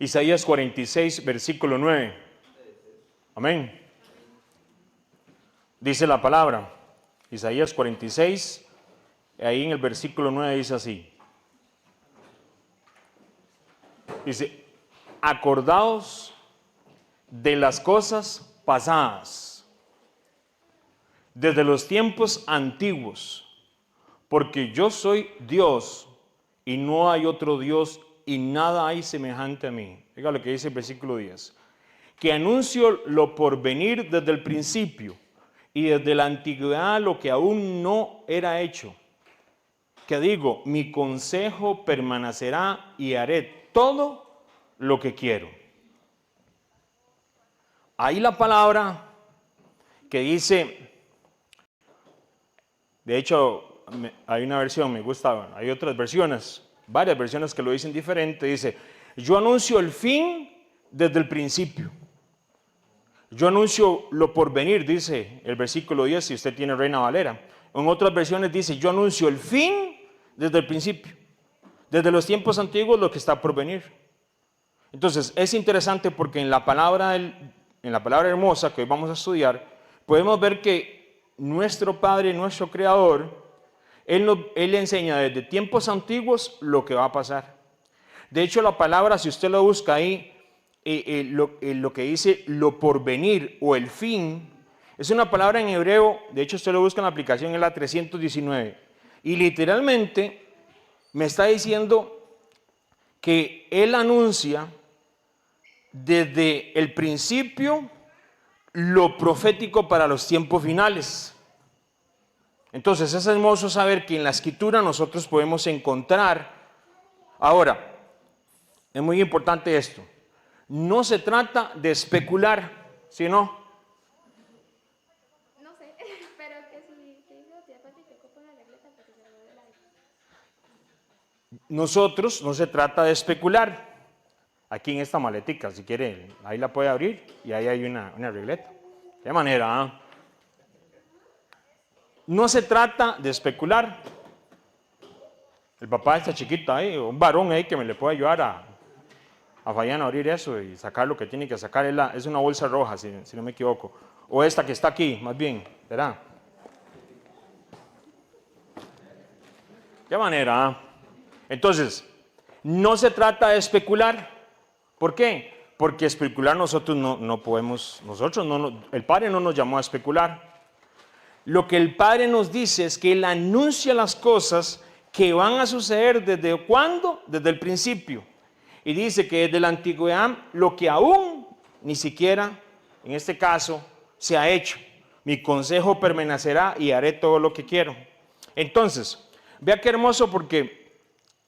Isaías 46, versículo 9. Amén. Dice la palabra, Isaías 46, ahí en el versículo 9 dice así. Dice, acordaos de las cosas pasadas, desde los tiempos antiguos, porque yo soy Dios y no hay otro Dios y nada hay semejante a mí. Oiga lo que dice el versículo 10. Que anuncio lo por venir desde el principio y desde la antigüedad lo que aún no era hecho. Que digo, mi consejo permanecerá y haré todo lo que quiero. Ahí la palabra que dice, de hecho hay una versión, me gusta, hay otras versiones, varias versiones que lo dicen diferente, dice, yo anuncio el fin desde el principio. Yo anuncio lo por venir, dice el versículo 10, si usted tiene Reina Valera. En otras versiones dice, yo anuncio el fin desde el principio. Desde los tiempos antiguos lo que está por venir. Entonces, es interesante porque en la palabra hermosa que hoy vamos a estudiar, podemos ver que nuestro Padre, nuestro Creador, Él enseña desde tiempos antiguos lo que va a pasar. De hecho, la palabra, si usted lo busca ahí, lo que dice lo porvenir o el fin, es una palabra en hebreo, de hecho usted lo busca en la aplicación, es la 319, y literalmente me está diciendo que Él anuncia desde el principio lo profético para los tiempos finales. Entonces es hermoso saber que en la Escritura nosotros podemos encontrar. Ahora, es muy importante esto. No se trata de especular, sino. No sé, pero que si te digo, te aparte que ocupa una regleta porque se me de la vida. Nosotros no se trata de especular. Aquí en esta maletica, si quiere, ahí la puede abrir y ahí hay una regleta. De manera, ¿eh? No se trata de especular. El papá está chiquito ahí, un varón ahí que me le puede ayudar a Fabián a abrir eso y sacar lo que tiene que sacar. Es una bolsa roja, si no me equivoco. O esta que está aquí, más bien, ¿verdad? ¿Qué manera? Entonces, no se trata de especular. ¿Por qué? Porque especular nosotros no podemos, el Padre no nos llamó a especular. Lo que el Padre nos dice es que Él anuncia las cosas que van a suceder ¿desde cuándo? Desde el principio. Y dice que desde la antigüedad lo que aún ni siquiera, en este caso, se ha hecho. Mi consejo permanecerá y haré todo lo que quiero. Entonces, vea qué hermoso porque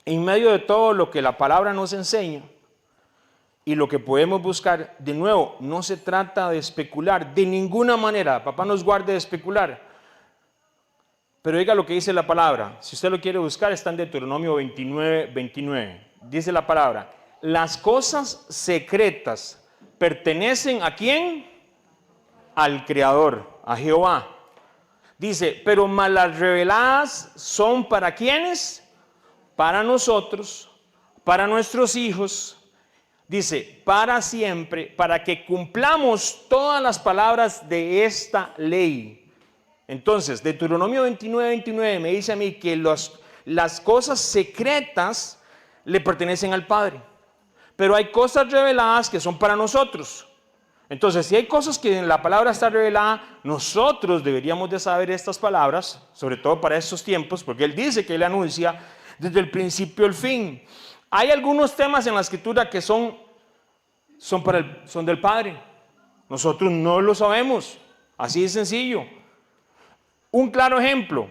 en medio de todo lo que la palabra nos enseña y lo que podemos buscar, de nuevo, no se trata de especular de ninguna manera. Papá nos guarde de especular. Pero oiga lo que dice la palabra. Si usted lo quiere buscar, está en Deuteronomio 29, 29. Dice la palabra. Las cosas secretas pertenecen ¿a quién? Al Creador, a Jehová. Dice, pero mas las reveladas son ¿para quiénes? Para nosotros, para nuestros hijos. Dice, para siempre, para que cumplamos todas las palabras de esta ley. Entonces, Deuteronomio 29, 29 me dice a mí que las cosas secretas le pertenecen al Padre. Pero hay cosas reveladas que son para nosotros. Entonces, si hay cosas que en la palabra está revelada, nosotros deberíamos de saber estas palabras, sobre todo para estos tiempos, porque Él dice que Él anuncia desde el principio al fin. Hay algunos temas en la Escritura que son del Padre. Nosotros no lo sabemos. Así de sencillo. Un claro ejemplo.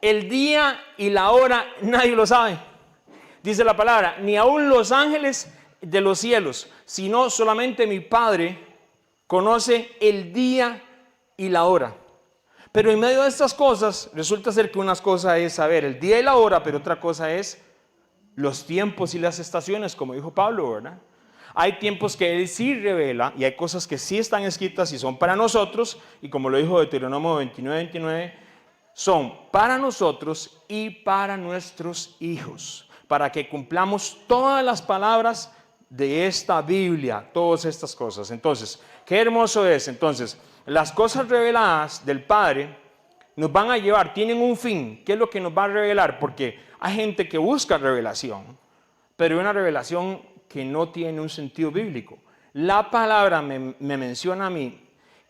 El día y la hora nadie lo sabe. Dice la palabra, ni aun los ángeles de los cielos, sino solamente mi Padre conoce el día y la hora. Pero en medio de estas cosas, resulta ser que una cosa es saber el día y la hora, pero otra cosa es los tiempos y las estaciones, como dijo Pablo, ¿verdad? Hay tiempos que Él sí revela y hay cosas que sí están escritas y son para nosotros, y como lo dijo Deuteronomio 29, 29, son para nosotros y para nuestros hijos, para que cumplamos todas las palabras de esta Biblia, todas estas cosas. Entonces, qué hermoso es. Entonces, las cosas reveladas del Padre nos van a llevar, tienen un fin. ¿Qué es lo que nos va a revelar? Porque hay gente que busca revelación, pero una revelación que no tiene un sentido bíblico. La palabra me menciona a mí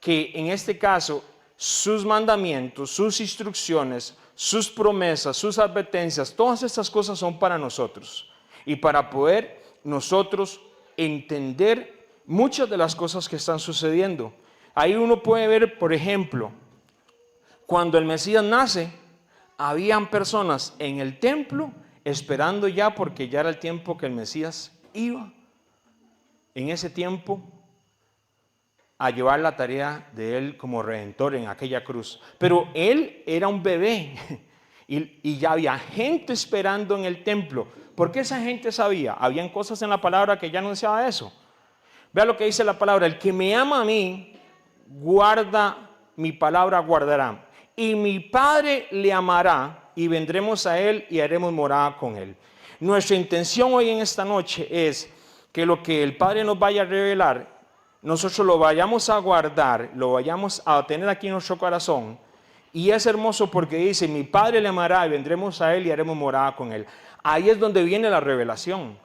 que en este caso sus mandamientos, sus instrucciones, sus promesas, sus advertencias, todas estas cosas son para nosotros. Y para poder nosotros entender muchas de las cosas que están sucediendo. Ahí uno puede ver, por ejemplo, cuando el Mesías nace, habían personas en el templo esperando ya, porque ya era el tiempo que el Mesías iba en ese tiempo a llevar la tarea de él como redentor en aquella cruz. Pero él era un bebé y ya había gente esperando en el templo. ¿Por qué esa gente sabía? Habían cosas en la palabra que ya anunciaba eso. Vea lo que dice la palabra: el que me ama a mí, guarda mi palabra, guardará. Y mi Padre le amará, y vendremos a él y haremos morada con él. Nuestra intención hoy en esta noche es que lo que el Padre nos vaya a revelar, nosotros lo vayamos a guardar, lo vayamos a tener aquí en nuestro corazón. Y es hermoso porque dice: mi Padre le amará y vendremos a él y haremos morada con él. Ahí es donde viene la revelación.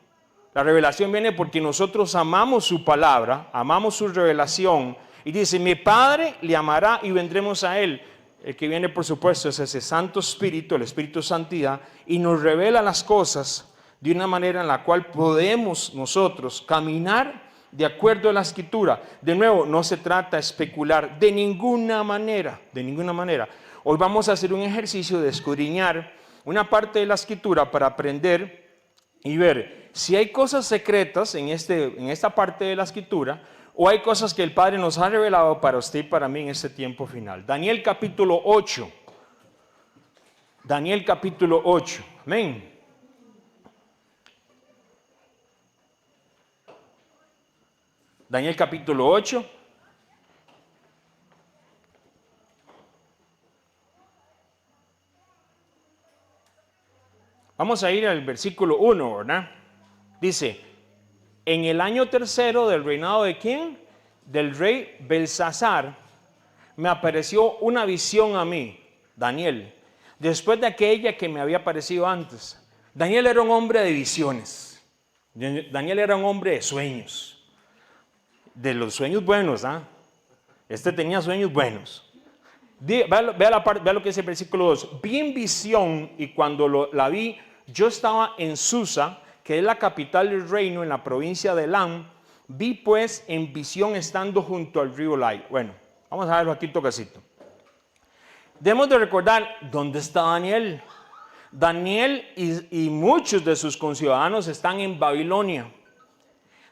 La revelación viene porque nosotros amamos su palabra, amamos su revelación. Y dice: mi Padre le amará y vendremos a él. El que viene, por supuesto, es ese Santo Espíritu, el Espíritu Santidad, y nos revela las cosas de una manera en la cual podemos nosotros caminar de acuerdo a la Escritura. De nuevo, no se trata de especular de ninguna manera, de ninguna manera. Hoy vamos a hacer un ejercicio de escudriñar una parte de la Escritura para aprender y ver si hay cosas secretas en esta parte de la Escritura, o hay cosas que el Padre nos ha revelado para usted y para mí en este tiempo final. Daniel capítulo 8. Daniel capítulo 8. Amén. Daniel capítulo 8. Vamos a ir al versículo 1, ¿verdad? Dice: en el año tercero del reinado de ¿quién? Del rey Belsasar, me apareció una visión a mí, Daniel, después de aquella que me había aparecido antes. Daniel era un hombre de visiones. Daniel era un hombre de sueños. De los sueños buenos, ¿ah? Este tenía sueños buenos. Vea lo que dice el versículo 2. Vi en visión, y cuando la vi, yo estaba en Susa, que es la capital del reino, en la provincia de Elam. Vi pues en visión estando junto al río Lai. Bueno, vamos a verlo aquí un toquecito. Debemos de recordar dónde está Daniel. Daniel y muchos de sus conciudadanos están en Babilonia.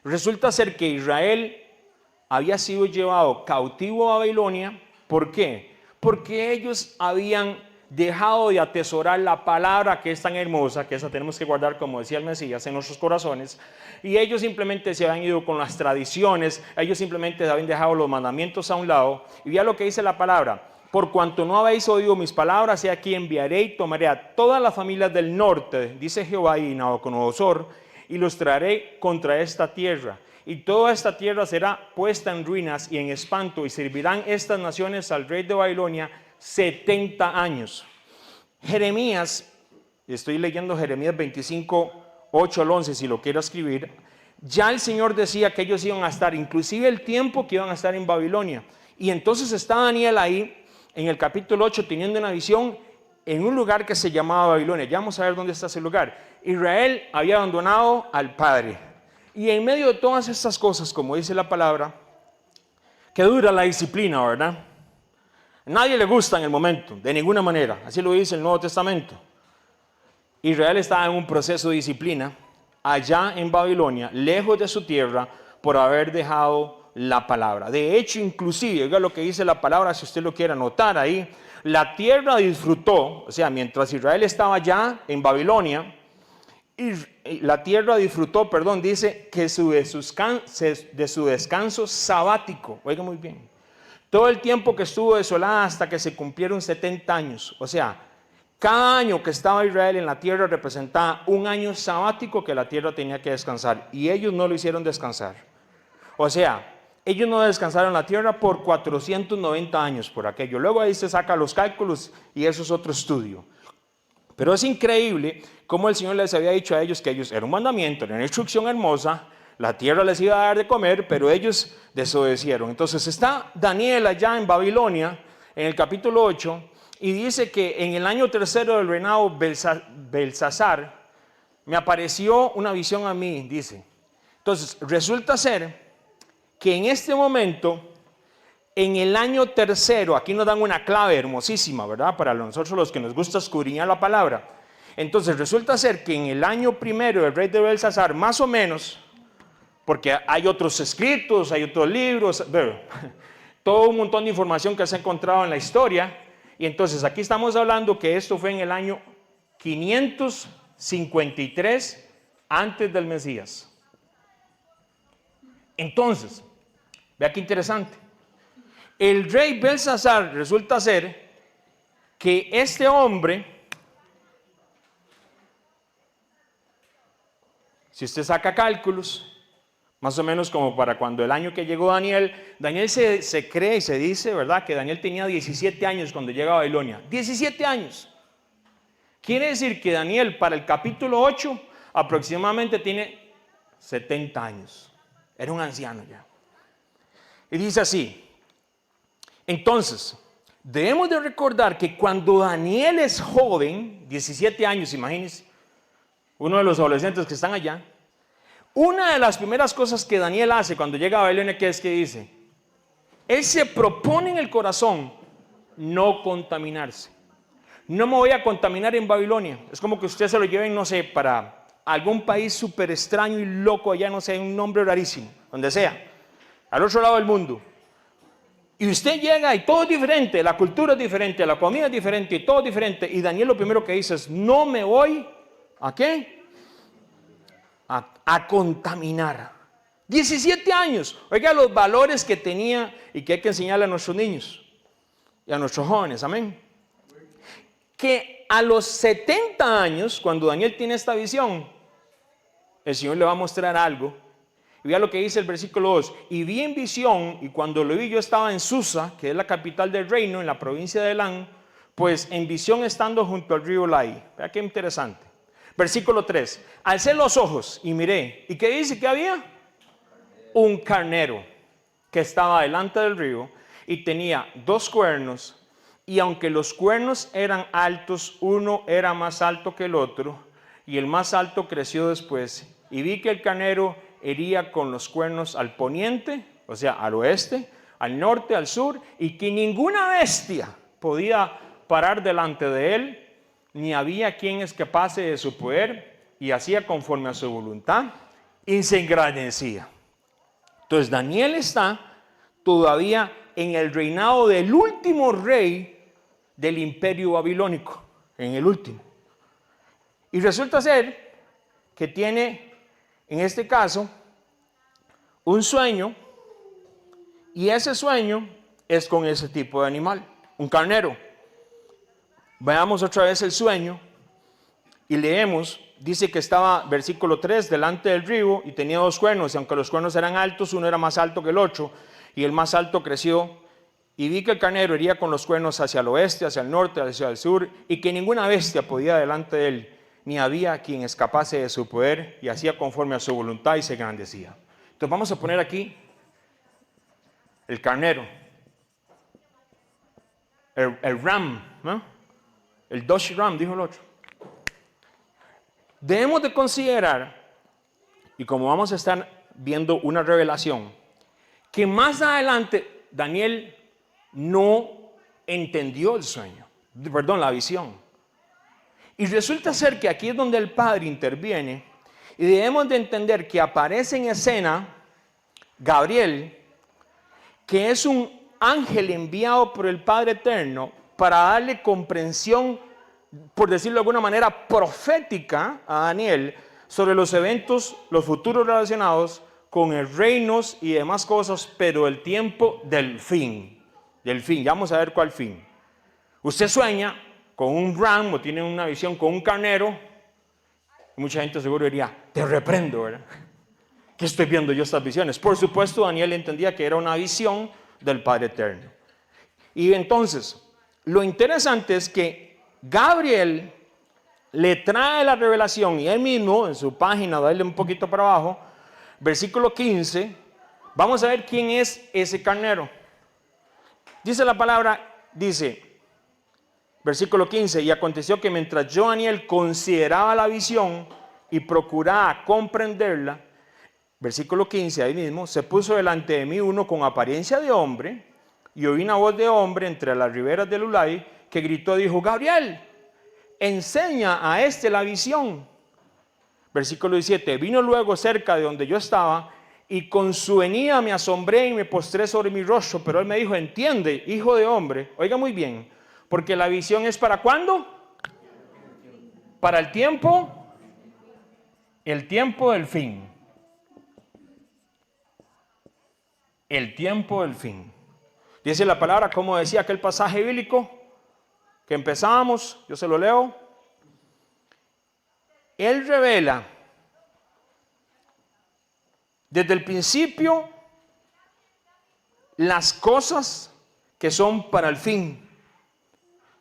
Resulta ser que Israel había sido llevado cautivo a Babilonia. ¿Por qué? Porque ellos habían dejado de atesorar la palabra, que es tan hermosa, que esa tenemos que guardar, como decía el Mesías, en nuestros corazones. Y ellos simplemente se habían ido con las tradiciones, ellos simplemente habían dejado los mandamientos a un lado. Y vea lo que dice la palabra: por cuanto no habéis oído mis palabras, he aquí enviaré y tomaré a todas las familias del norte, dice Jehová, y Nabucodonosor, y los traeré contra esta tierra. Y toda esta tierra será puesta en ruinas y en espanto, y servirán estas naciones al rey de Babilonia 70 años. Jeremías, estoy leyendo Jeremías 25, 8 al 11, si lo quiero escribir. Ya el Señor decía que ellos iban a estar, inclusive el tiempo que iban a estar en Babilonia. Y entonces está Daniel ahí, en el capítulo 8, teniendo una visión en un lugar que se llamaba Babilonia. Ya vamos a ver dónde está ese lugar. Israel había abandonado al Padre. Y en medio de todas estas cosas, como dice la palabra, que dura la disciplina, ¿verdad? Nadie le gusta en el momento, de ninguna manera. Así lo dice el Nuevo Testamento. Israel estaba en un proceso de disciplina allá en Babilonia, lejos de su tierra, por haber dejado la palabra. De hecho, inclusive, oiga lo que dice la palabra, si usted lo quiere anotar ahí: la tierra disfrutó, o sea, mientras Israel estaba allá en Babilonia, y la tierra disfrutó, dice que de su descanso sabático. Oiga muy bien. Todo el tiempo que estuvo desolada hasta que se cumplieron 70 años. O sea, Cada año que estaba Israel en la tierra representaba un año sabático que la tierra tenía que descansar. Y ellos no lo hicieron descansar. O sea, ellos no descansaron la tierra por 490 años por aquello. Luego ahí se saca los cálculos y eso es otro estudio. Pero es increíble cómo el Señor les había dicho a ellos que ellos era un mandamiento, era una instrucción hermosa, la tierra les iba a dar de comer, pero ellos desobedecieron. Entonces está Daniel allá en Babilonia, en el capítulo 8, y dice que en el año tercero del reinado Belsasar, me apareció una visión a mí, dice. Entonces, resulta ser que en este momento, en el año tercero, aquí nos dan una clave hermosísima, ¿verdad? Para nosotros los que nos gusta escudriñar la palabra. Entonces, resulta ser que en el año primero del rey de Belsasar, más o menos, porque hay otros escritos, hay otros libros, todo un montón de información que se ha encontrado en la historia. Y entonces aquí estamos hablando que esto fue en el año 553 antes del Mesías. Entonces, vea qué interesante. El rey Belsasar resulta ser que este hombre, si usted saca cálculos, más o menos como para cuando el año que llegó Daniel se cree y se dice, ¿verdad? Que Daniel tenía 17 años cuando llega a Babilonia. 17 años. Quiere decir que Daniel para el capítulo 8 aproximadamente tiene 70 años. Era un anciano ya. Y dice así. Entonces, debemos de recordar que cuando Daniel es joven, 17 años, imagínense, uno de los adolescentes que están allá, una de las primeras cosas que Daniel hace cuando llega a Babilonia, ¿qué es que dice? Él se propone en el corazón no contaminarse. No me voy a contaminar en Babilonia. Es como que usted se lo lleven, no sé, para algún país súper extraño y loco allá, no sé, un nombre rarísimo, donde sea, al otro lado del mundo. Y usted llega y todo es diferente, la cultura es diferente, la comida es diferente y todo es diferente. Y Daniel lo primero que dice es, no me voy, ¿a qué? A contaminar. 17 años. Oiga los valores que tenía y que hay que enseñarle a nuestros niños y a nuestros jóvenes, amén. Que a los 70 años, cuando Daniel tiene esta visión, el Señor le va a mostrar algo. Y vea lo que dice el versículo 2. Y vi en visión, y cuando lo vi yo estaba en Susa, que es la capital del reino, en la provincia de Elán, pues en visión estando junto al río Lai. Vea qué interesante. Versículo 3. Alcé los ojos y miré. ¿Y qué dice que había? Un carnero que estaba delante del río y tenía 2 cuernos. Y aunque los cuernos eran altos, uno era más alto que el otro, y el más alto creció después. Y vi que el carnero hería con los cuernos al poniente, o sea, al oeste, al norte, al sur, y que ninguna bestia podía parar delante de él, ni había quien escapase de su poder, y hacía conforme a su voluntad, y se engrandecía. Entonces Daniel está todavía en el reinado del último rey del imperio babilónico, en el último. Y resulta ser que tiene, en este caso, un sueño, y ese sueño es con ese tipo de animal, un carnero. Veamos otra vez el sueño y leemos, dice que estaba, versículo 3, delante del río y tenía 2 cuernos, y aunque los cuernos eran altos, uno era más alto que el otro, y el más alto creció, y vi que el carnero iría con los cuernos hacia el oeste, hacia el norte, hacia el sur, y que ninguna bestia podía delante de él, ni había quien escapase de su poder, y hacía conforme a su voluntad y se engrandecía. Entonces vamos a poner aquí el carnero, el ram, ¿no? El Dosh Ram, dijo el otro. Debemos de considerar, y como vamos a estar viendo una revelación, que más adelante Daniel no entendió el sueño, perdón, la visión. Y resulta ser que aquí es donde el Padre interviene, y debemos de entender que aparece en escena Gabriel, que es un ángel enviado por el Padre Eterno para darle comprensión, por decirlo de alguna manera, profética a Daniel sobre los eventos, los futuros relacionados con el reinos y demás cosas, pero el tiempo del fin, ya vamos a ver cuál fin. Usted sueña con un ram o tienen una visión con un carnero, mucha gente seguro diría, te reprendo, ¿verdad? ¿Qué estoy viendo yo estas visiones? Por supuesto, Daniel entendía que era una visión del Padre Eterno. Y entonces, lo interesante es que Gabriel le trae la revelación y él mismo, en su página, dale un poquito para abajo, versículo 15, vamos a ver quién es ese carnero. Dice la palabra, dice, versículo 15, y aconteció que mientras yo, Daniel, consideraba la visión y procuraba comprenderla, versículo 15, ahí mismo, se puso delante de mí uno con apariencia de hombre, y oí una voz de hombre entre las riberas del Ulai, que gritó, dijo, Gabriel, enseña a este la visión. Versículo 17, vino luego cerca de donde yo estaba, y con su venida me asombré y me postré sobre mi rostro, pero él me dijo, entiende, hijo de hombre, oiga muy bien, porque la visión es ¿para cuándo? Para el tiempo del fin. El tiempo del fin. Dice la palabra, como decía aquel pasaje bíblico que empezábamos, yo se lo leo. Él revela desde el principio las cosas que son para el fin.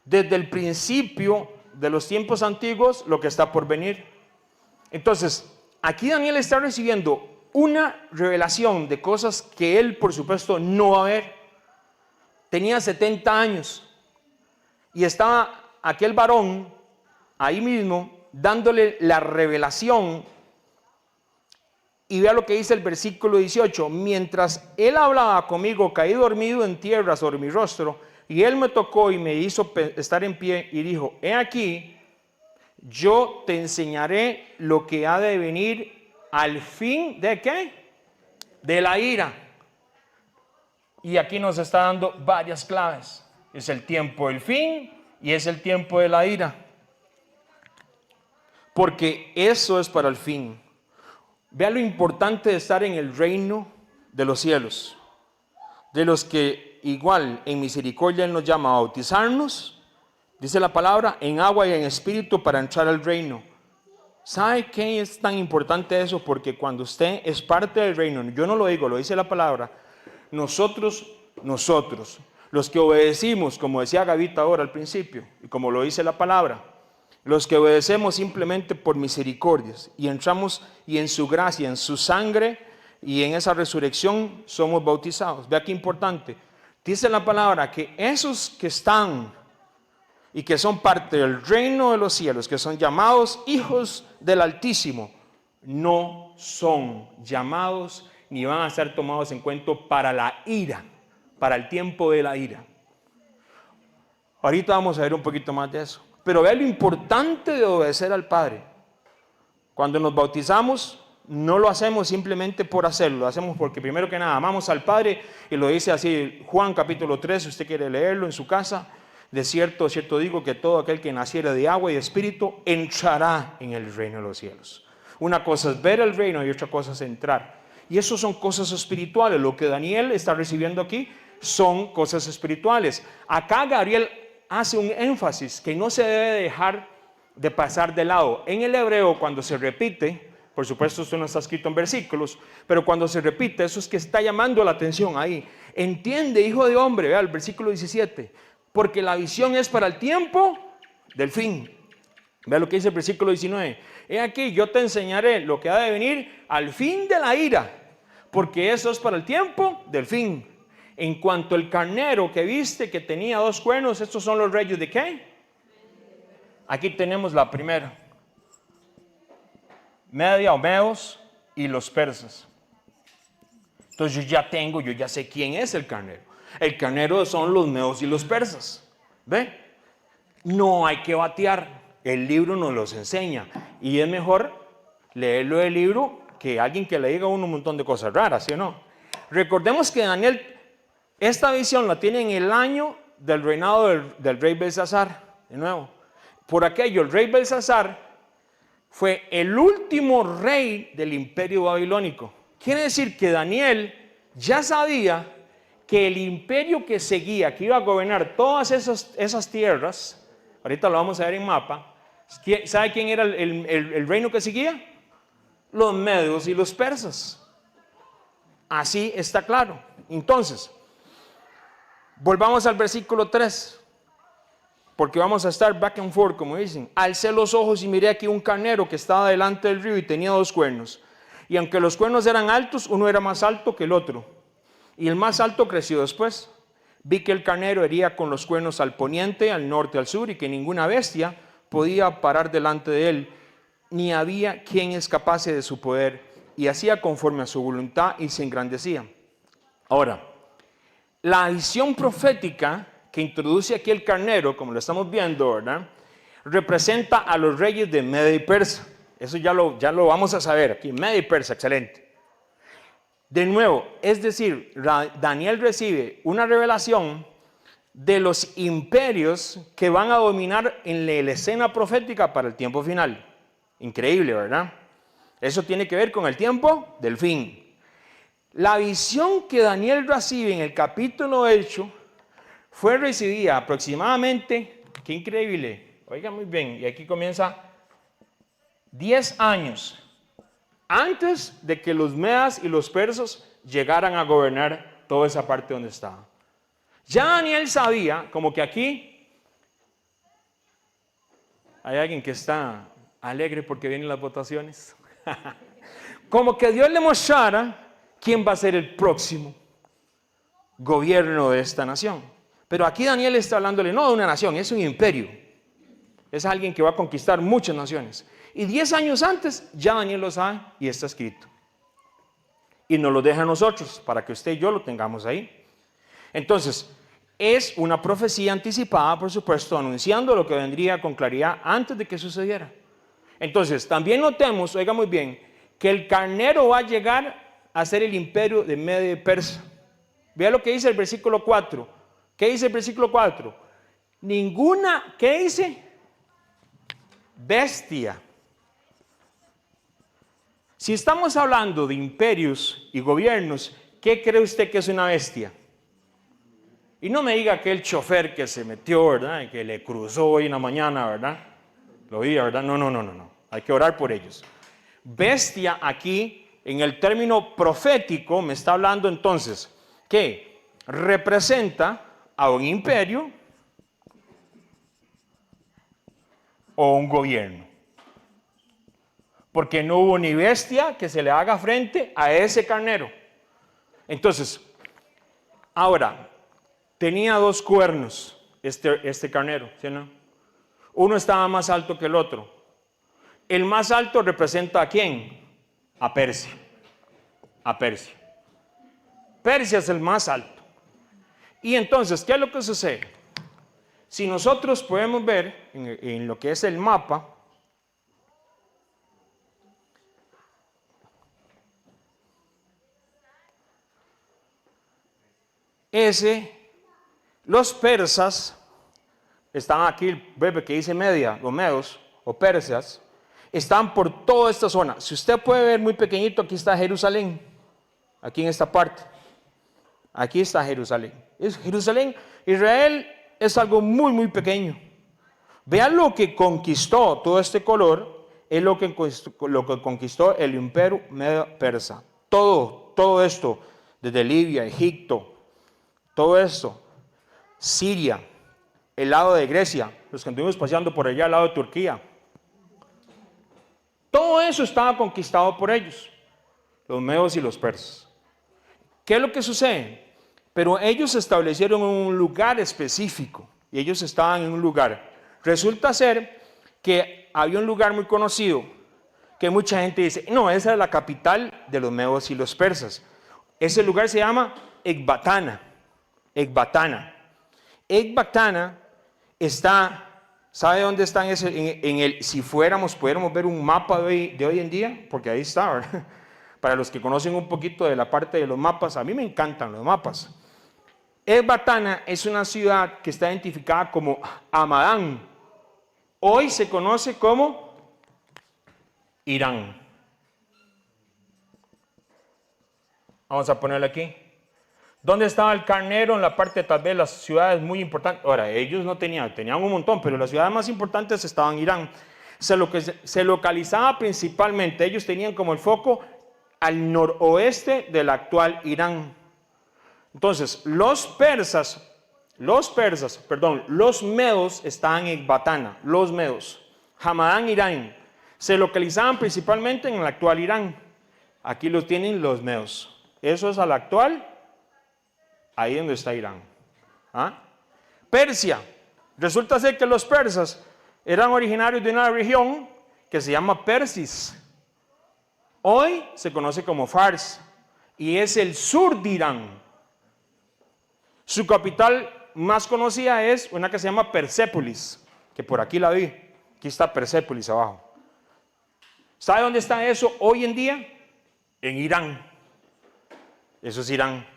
Desde el principio de los tiempos antiguos, lo que está por venir. Entonces, aquí Daniel está recibiendo una revelación de cosas que él, por supuesto, no va a ver. Tenía 70 años y estaba aquel varón ahí mismo dándole la revelación. Y vea lo que dice el versículo 18. Mientras él hablaba conmigo, caí dormido en tierra sobre mi rostro, y él me tocó y me hizo estar en pie y dijo, he aquí, yo te enseñaré lo que ha de venir al fin de ¿qué? De la ira. Y aquí nos está dando varias claves. Es el tiempo del fin y es el tiempo de la ira. Porque eso es para el fin. Vea lo importante de estar en el reino de los cielos. De los que igual en misericordia Él nos llama a bautizarnos. Dice la palabra, en agua y en espíritu para entrar al reino. ¿Sabe qué es tan importante eso? Porque cuando usted es parte del reino, yo no lo digo, lo dice la palabra, nosotros, los que obedecimos, como decía Gavita ahora al principio, y como lo dice la palabra, los que obedecemos simplemente por misericordias y entramos y en su gracia, en su sangre y en esa resurrección somos bautizados. Vea qué importante. Dice la palabra que esos que están y que son parte del reino de los cielos, que son llamados hijos del Altísimo, no son llamados ni van a ser tomados en cuenta para la ira, para el tiempo de la ira. Ahorita vamos a ver un poquito más de eso. Pero vea lo importante de obedecer al Padre. Cuando nos bautizamos, no lo hacemos simplemente por hacerlo, lo hacemos porque primero que nada amamos al Padre, y lo dice así Juan capítulo 3, si usted quiere leerlo en su casa. De cierto digo que todo aquel que naciera de agua y de espíritu entrará en el reino de los cielos. Una cosa es ver el reino y otra cosa es entrar. Y eso son cosas espirituales. Lo que Daniel está recibiendo aquí son cosas espirituales. Acá Gabriel hace un énfasis que no se debe dejar de pasar de lado. En el hebreo, cuando se repite, por supuesto esto no está escrito en versículos, pero cuando se repite, eso es que está llamando la atención ahí. Entiende, hijo de hombre, vea el versículo 17, porque la visión es para el tiempo del fin. Vea lo que dice el versículo 19. He aquí, yo te enseñaré lo que ha de venir al fin de la ira, porque eso es para el tiempo del fin. En cuanto al carnero que viste que tenía 2 cuernos, estos son los reyes de ¿qué? Aquí tenemos la primera. Media o Medos y los persas. Entonces yo ya sé quién es el carnero. El carnero son los medos y los persas. ¿Ve? No hay que batear. El libro nos los enseña. Y es mejor leerlo del libro que alguien que le diga a uno un montón de cosas raras, ¿sí o no? Recordemos que Daniel, esta visión la tiene en el año del reinado del rey Belsasar. De nuevo, por aquello, el rey Belsasar fue el último rey del imperio babilónico. Quiere decir que Daniel ya sabía que el imperio que seguía, que iba a gobernar todas esas tierras, ahorita lo vamos a ver en mapa. ¿Sabe quién era el reino que seguía? Los medos y los persas. Así está claro. Entonces, volvamos al versículo 3, porque vamos a estar back and forth, como dicen. Alcé los ojos y miré aquí un carnero que estaba delante del río y tenía 2 cuernos. Y aunque los cuernos eran altos, uno era más alto que el otro. Y el más alto creció después. Vi que el carnero hería con los cuernos al poniente, al norte, al sur, y que ninguna bestia podía parar delante de él, ni había quien escapase de su poder, y hacía conforme a su voluntad y se engrandecía. Ahora, la visión profética que introduce aquí el carnero, como lo estamos viendo, ¿verdad?, representa a los reyes de Media y Persa. Eso ya lo vamos a saber aquí, Media y Persa, excelente. De nuevo, es decir, Daniel recibe una revelación de los imperios que van a dominar en la escena profética para el tiempo final. Increíble, ¿verdad? Eso tiene que ver con el tiempo del fin. La visión que Daniel recibe en el capítulo 8 fue recibida aproximadamente, qué increíble, oiga muy bien, y aquí comienza 10 años antes de que los medas y los persas llegaran a gobernar toda esa parte donde estaba. Ya Daniel sabía, como que aquí hay alguien que está alegre porque vienen las votaciones, como que Dios le mostrara quién va a ser el próximo gobierno de esta nación. Pero aquí Daniel está hablándole no de una nación, es un imperio. Es alguien que va a conquistar muchas naciones. Y 10 años antes ya Daniel lo sabe y está escrito. Y nos lo deja a nosotros para que usted y yo lo tengamos ahí. Entonces, es una profecía anticipada, por supuesto, anunciando lo que vendría con claridad antes de que sucediera. Entonces, también notemos, oiga muy bien, que el carnero va a llegar a ser el imperio de Media y Persa. Vea lo que dice el versículo 4. ¿Qué dice el versículo 4? Ninguna, ¿qué dice? Bestia. Si estamos hablando de imperios y gobiernos, ¿qué cree usted que es una bestia? Y no me diga que el chofer que se metió, ¿verdad?, y que le cruzó hoy en la mañana, ¿verdad? Lo vi, ¿verdad? No. Hay que orar por ellos. Bestia aquí, en el término profético, me está hablando entonces que representa a un imperio o un gobierno. Porque no hubo ni bestia que se le haga frente a ese carnero. Entonces, ahora, tenía 2 cuernos este carnero, ¿sí o no? Uno estaba más alto que el otro. El más alto representa ¿a quién? A Persia. A Persia. Persia es el más alto. Y entonces, ¿qué es lo que sucede? Si nosotros podemos ver en lo que es el mapa, los persas, están aquí, el bebé que dice Media, los medos o persas, están por toda esta zona. Si usted puede ver muy pequeñito, aquí está Jerusalén, aquí en esta parte. Aquí está Jerusalén. Jerusalén, Israel es algo muy, muy pequeño. Vean lo que conquistó todo este color, es lo que conquistó el imperio medo-persa. Todo esto, desde Libia, Egipto, todo esto, Siria, el lado de Grecia, los que anduvimos paseando por allá al lado de Turquía. Todo eso estaba conquistado por ellos, los medos y los persas. ¿Qué es lo que sucede? Pero ellos se establecieron en un lugar específico y ellos estaban en un lugar. Resulta ser que había un lugar muy conocido que mucha gente dice, no, esa es la capital de los medos y los persas. Ese lugar se llama Ecbatana. Ecbatana. Ecbatana está, ¿sabe dónde está? Si pudiéramos ver un mapa de hoy en día, porque ahí está, ¿verdad? Para los que conocen un poquito de la parte de los mapas, a mí me encantan los mapas. Ecbatana es una ciudad que está identificada como Hamadán. Hoy se conoce como Irán. Vamos a ponerlo aquí. ¿Dónde estaba el carnero? En la parte tal vez las ciudades muy importantes. Ahora, ellos no tenían un montón, pero las ciudades más importantes estaban en Irán. Se localizaba principalmente, ellos tenían como el foco al noroeste del actual Irán. Entonces, los medos estaban en Batana, los medos. Hamadán, Irán. Se localizaban principalmente en el actual Irán. Aquí los tienen los medos. Eso es al actual, ahí donde está Irán. ¿Ah? Persia. Resulta ser que los persas eran originarios de una región que se llama Persis. Hoy se conoce como Fars y es el sur de Irán. Su capital más conocida es una que se llama Persépolis, que por aquí la vi. Aquí está Persépolis abajo. ¿Sabe dónde está eso hoy en día? En Irán. Eso es Irán.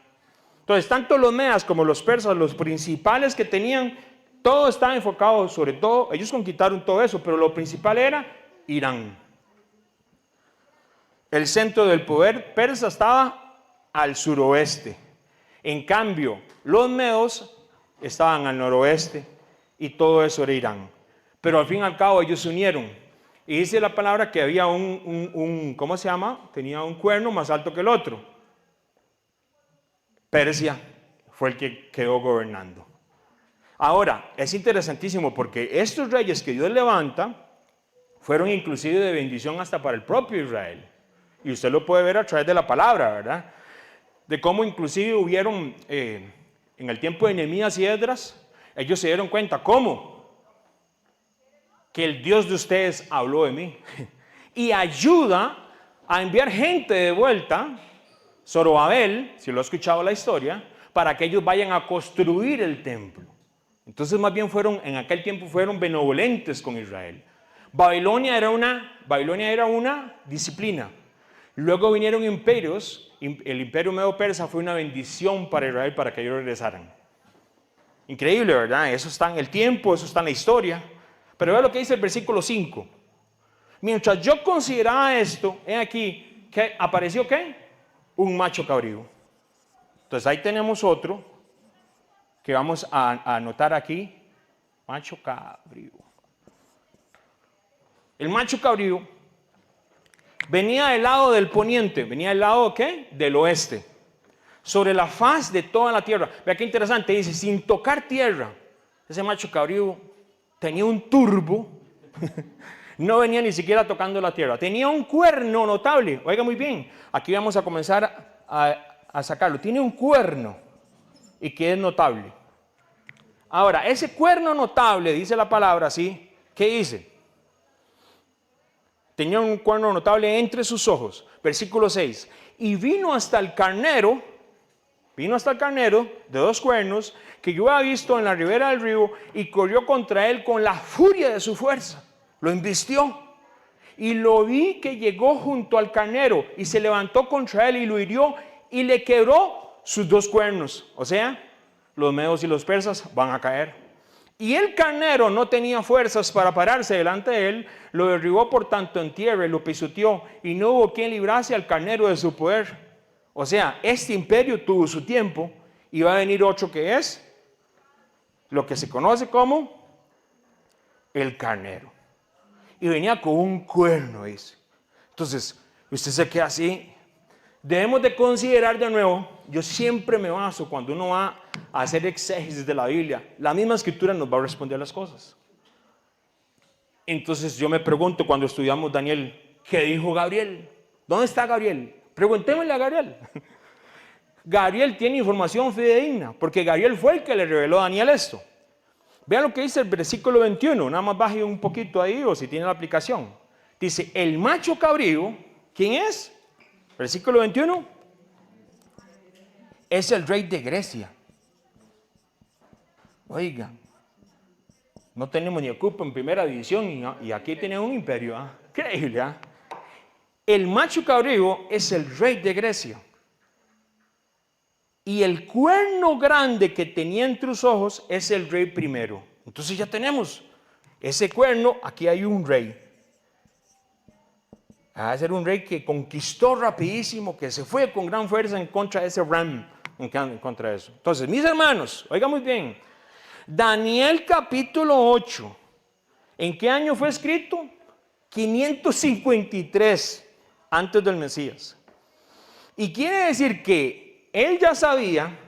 Entonces, tanto los medas como los persas, los principales que tenían, todo estaba enfocado, sobre todo, ellos conquistaron todo eso, pero lo principal era Irán. El centro del poder persa estaba al suroeste. En cambio, los medos estaban al noroeste y todo eso era Irán. Pero al fin y al cabo ellos se unieron. Y dice la palabra que había ¿cómo se llama? Tenía un cuerno más alto que el otro. Persia fue el que quedó gobernando. Ahora, es interesantísimo porque estos reyes que Dios levanta fueron inclusive de bendición hasta para el propio Israel. Y usted lo puede ver a través de la palabra, ¿verdad? De cómo inclusive hubieron, en el tiempo de Nehemías y Esdras, ellos se dieron cuenta, ¿cómo? Que el Dios de ustedes habló de mí. Y ayuda a enviar gente de vuelta, Zorobabel, si lo ha escuchado la historia, para que ellos vayan a construir el templo. Entonces más bien en aquel tiempo fueron benevolentes con Israel. Babilonia era una disciplina. Luego vinieron imperios, el imperio medo-persa fue una bendición para Israel para que ellos regresaran. Increíble, ¿verdad? Eso está en el tiempo, eso está en la historia. Pero vea lo que dice el versículo 5. Mientras yo consideraba esto, he aquí, que apareció ¿qué? Un macho cabrío. Entonces ahí tenemos otro que vamos a anotar aquí. Macho cabrío. El macho cabrío venía del lado del poniente. ¿Venía del lado ¿qué? Del oeste. Sobre la faz de toda la tierra. Vea qué interesante, dice, sin tocar tierra. Ese macho cabrío tenía un turbo. No venía ni siquiera tocando la tierra. Tenía un cuerno notable. Oiga muy bien, aquí vamos a comenzar a sacarlo. Tiene un cuerno y que es notable. Ahora, ese cuerno notable, dice la palabra así, ¿qué dice? Tenía un cuerno notable entre sus ojos. Versículo 6. Y vino hasta el carnero de 2 cuernos que yo había visto en la ribera del río y corrió contra él con la furia de su fuerza. Lo embistió. Y lo vi que llegó junto al carnero y se levantó contra él y lo hirió y le quebró sus 2 cuernos. O sea, los medos y los persas van a caer. Y el carnero no tenía fuerzas para pararse delante de él, lo derribó por tanto en tierra y lo pisoteó, y no hubo quien librase al carnero de su poder. O sea, este imperio tuvo su tiempo, y va a venir otro que es lo que se conoce como el carnero. Y venía con un cuerno, dice. Entonces, usted se queda así. Debemos de considerar de nuevo, yo siempre me baso cuando uno va a hacer exégesis de la Biblia, la misma escritura nos va a responder las cosas. Entonces yo me pregunto cuando estudiamos Daniel, ¿qué dijo Gabriel? ¿Dónde está Gabriel? Preguntémosle a Gabriel. Gabriel tiene información fidedigna, porque Gabriel fue el que le reveló a Daniel esto. Vean lo que dice el versículo 21, nada más baje un poquito ahí o si tiene la aplicación. Dice, el macho cabrío, ¿quién es? Versículo 21, es el rey de Grecia. Oigan, no tenemos ni ocupa en primera división y aquí tenemos un imperio. ¿Ah? Increíble, ¿ah? El macho cabrío es el rey de Grecia. Y el cuerno grande que tenía entre sus ojos es el rey primero. Entonces ya tenemos ese cuerno, aquí hay un rey. Va a ser un rey que conquistó rapidísimo, que se fue con gran fuerza en contra de ese Ram, en contra de eso. Entonces, mis hermanos, oigan muy bien, Daniel capítulo 8, ¿en qué año fue escrito? 553 antes del Mesías. Y quiere decir que él ya sabía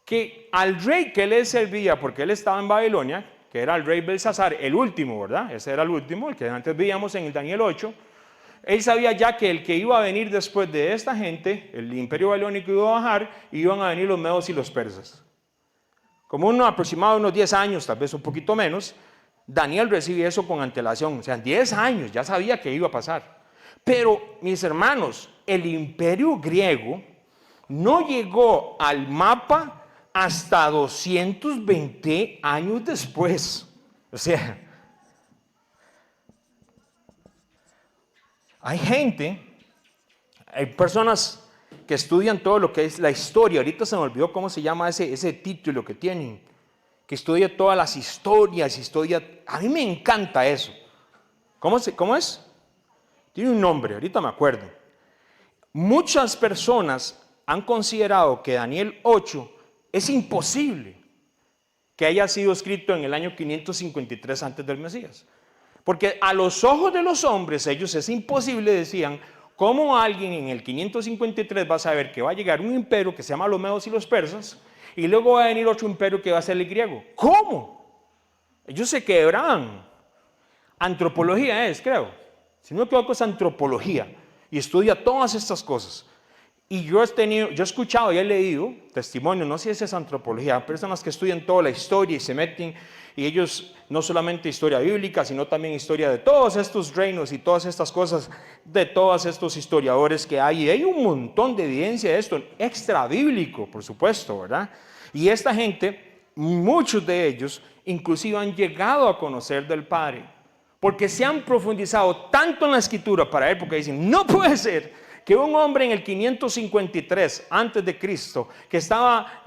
que al rey que le servía, porque él estaba en Babilonia, que era el rey Belsasar, el último, ¿verdad? Ese era el último, el que antes veíamos en el Daniel 8. Él sabía ya que el que iba a venir después de esta gente, el imperio babilónico iba a bajar, y iban a venir los medos y los persas. Como aproximado unos 10 años, tal vez un poquito menos, Daniel recibe eso con antelación. O sea, 10 años, ya sabía que iba a pasar. Pero, mis hermanos, el imperio griego no llegó al mapa hasta 220 años después. O sea, hay personas que estudian todo lo que es la historia. Ahorita se me olvidó cómo se llama ese título que tienen, que estudia todas las historias, a mí me encanta eso. ¿Cómo es? Tiene un nombre, ahorita me acuerdo. Muchas personas han considerado que Daniel 8 es imposible que haya sido escrito en el año 553 antes del Mesías. Porque a los ojos de los hombres, ellos es imposible, decían, cómo alguien en el 553 va a saber que va a llegar un imperio que se llama los medos y los persas, y luego va a venir otro imperio que va a ser el griego. ¿Cómo? Ellos se quebran. Antropología creo. Si no me equivoco, es antropología. Y estudia todas estas cosas. Y yo he escuchado y he leído testimonios, no sé si es antropología, personas que estudian toda la historia y se meten, y ellos no solamente historia bíblica, sino también historia de todos estos reinos y todas estas cosas, de todos estos historiadores que hay. Y hay un montón de evidencia de esto, extra bíblico, por supuesto, ¿verdad? Y esta gente, muchos de ellos, inclusive han llegado a conocer del Padre, porque se han profundizado tanto en la Escritura para él, porque dicen, no puede ser que un hombre en el 553 antes de Cristo, que estaba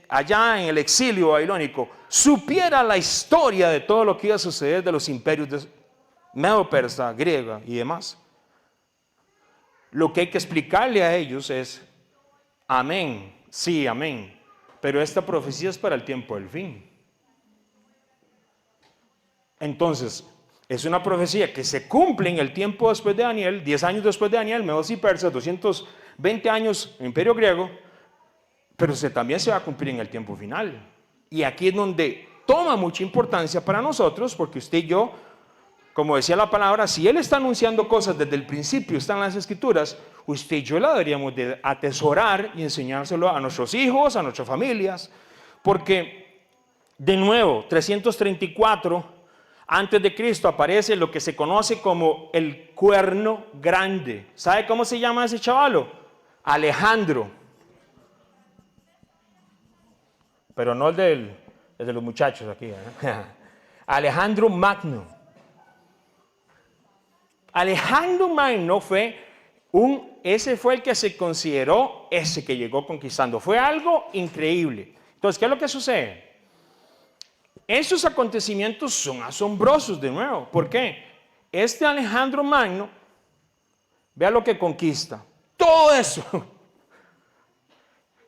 allá en el exilio babilónico, supiera la historia de todo lo que iba a suceder de los imperios de Medo Persa, griega y demás. Lo que hay que explicarle a ellos es, amén, sí, amén, pero esta profecía es para el tiempo del fin. Entonces, es una profecía que se cumple en el tiempo después de Daniel, 10 años después de Daniel, medos y persas, 220 años en imperio griego, pero también se va a cumplir en el tiempo final. Y aquí es donde toma mucha importancia para nosotros, porque usted y yo, como decía la palabra, si Él está anunciando cosas desde el principio, están en las Escrituras, usted y yo la deberíamos de atesorar y enseñárselo a nuestros hijos, a nuestras familias, porque, de nuevo, 334 antes de Cristo aparece lo que se conoce como el cuerno grande. ¿Sabe cómo se llama ese chavalo? Alejandro. Pero no el de los muchachos aquí. Alejandro Magno. Alejandro Magno ese fue el que se consideró ese que llegó conquistando. Fue algo increíble. Entonces, ¿qué es lo que sucede? Esos acontecimientos son asombrosos de nuevo. ¿Por qué? Este Alejandro Magno, vea lo que conquista. Todo eso.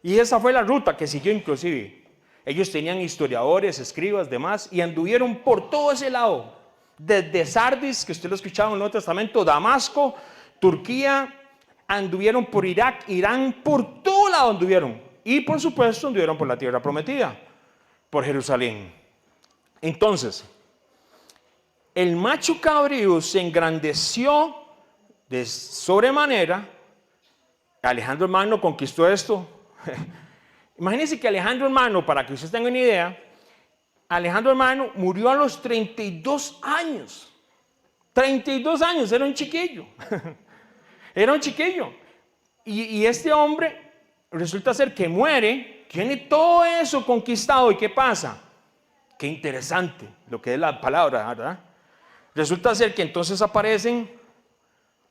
Y esa fue la ruta que siguió inclusive. Ellos tenían historiadores, escribas, demás, y anduvieron por todo ese lado. Desde Sardis, que usted lo escuchaba en el Nuevo Testamento, Damasco, Turquía, anduvieron por Irak, Irán, por todo lado anduvieron. Y por supuesto anduvieron por la tierra prometida, por Jerusalén. Entonces, el macho cabrío se engrandeció de sobremanera. Alejandro Magno conquistó esto. Imagínense que Alejandro Magno, para que ustedes tengan una idea, Alejandro Magno murió a los 32 años. 32 años, era un chiquillo. Era un chiquillo. Y este hombre resulta ser que muere, tiene todo eso conquistado. ¿Y qué pasa? Qué interesante lo que es la palabra, ¿verdad? Resulta ser que entonces aparecen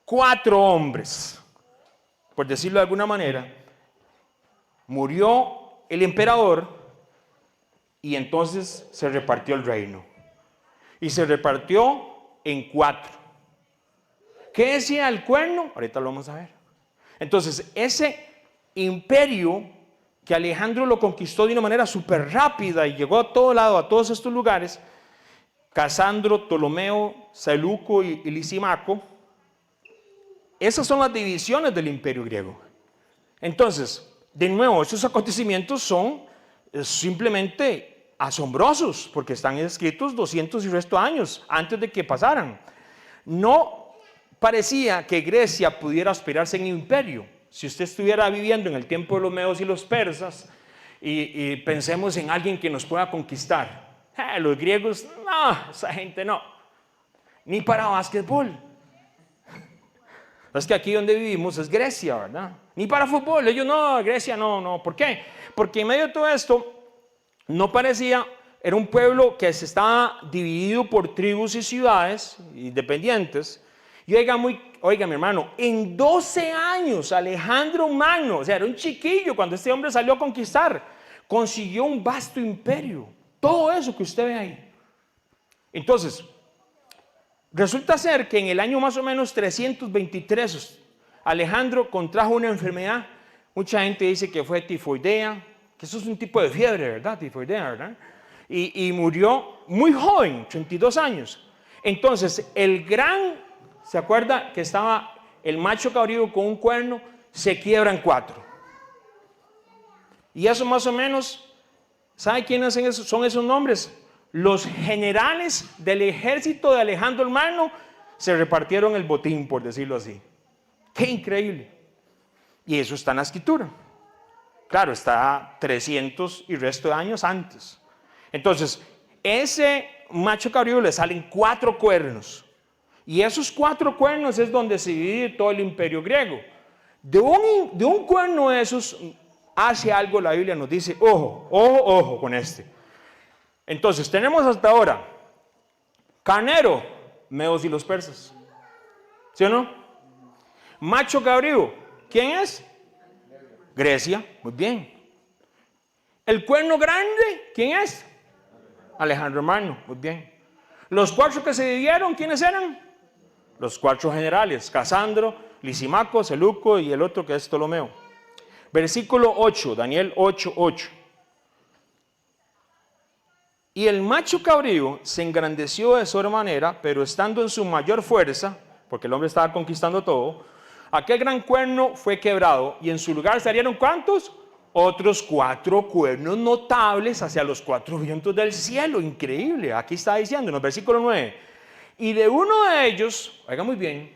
4 hombres, por decirlo de alguna manera. Murió el emperador y entonces se repartió el reino. Y se repartió en 4. ¿Qué decía el cuerno? Ahorita lo vamos a ver. Entonces, ese imperio que Alejandro lo conquistó de una manera súper rápida y llegó a todo lado, a todos estos lugares, Casandro, Ptolomeo, Seleuco y Lisímaco. Esas son las divisiones del imperio griego. Entonces, de nuevo, estos acontecimientos son simplemente asombrosos, porque están escritos 200 y resto años antes de que pasaran. No parecía que Grecia pudiera aspirarse en imperio. Si usted estuviera viviendo en el tiempo de los medos y los persas, y pensemos en alguien que nos pueda conquistar. Los griegos, no, esa gente no. Ni para básquetbol. Es que aquí donde vivimos es Grecia, ¿verdad? Ni para fútbol, ellos no, Grecia no. ¿Por qué? Porque en medio de todo esto, no parecía, era un pueblo que se estaba dividido por tribus y ciudades independientes. Y oiga, mi hermano, en 12 años Alejandro Magno, o sea, era un chiquillo cuando este hombre salió a conquistar, consiguió un vasto imperio. Todo eso que usted ve ahí. Entonces, resulta ser que en el año más o menos 323, Alejandro contrajo una enfermedad. Mucha gente dice que fue tifoidea, que eso es un tipo de fiebre, ¿verdad? Tifoidea, ¿verdad? Y murió muy joven, 32 años. Entonces, ¿se acuerda que estaba el macho cabrío con un cuerno? Se quiebra en 4. Y eso más o menos, ¿sabe quiénes son esos nombres? Los generales del ejército de Alejandro el Magno se repartieron el botín, por decirlo así. ¡Qué increíble! Y eso está en la escritura. Claro, está 300 y resto de años antes. Entonces, ese macho cabrío le salen 4 cuernos. Y esos 4 cuernos es donde se divide todo el imperio griego. De un cuerno de esos hace algo, la Biblia nos dice, ojo con este. Entonces, tenemos hasta ahora carnero, medos y los persas. ¿Sí o no? Macho cabrío, ¿quién es? Grecia, muy bien. El cuerno grande, ¿quién es? Alejandro Magno, muy bien. Los 4 que se dividieron, ¿quiénes eran? Los 4 generales, Casandro, Lisímaco, Seleuco y el otro que es Ptolomeo. Versículo 8, Daniel 8:8. Y el macho cabrío se engrandeció de sobremanera, pero estando en su mayor fuerza, porque el hombre estaba conquistando todo, aquel gran cuerno fue quebrado y en su lugar salieron ¿cuántos? Otros 4 cuernos notables hacia los 4 vientos del cielo. Increíble. Aquí está diciendo en el versículo 9. Y de uno de ellos, oiga muy bien,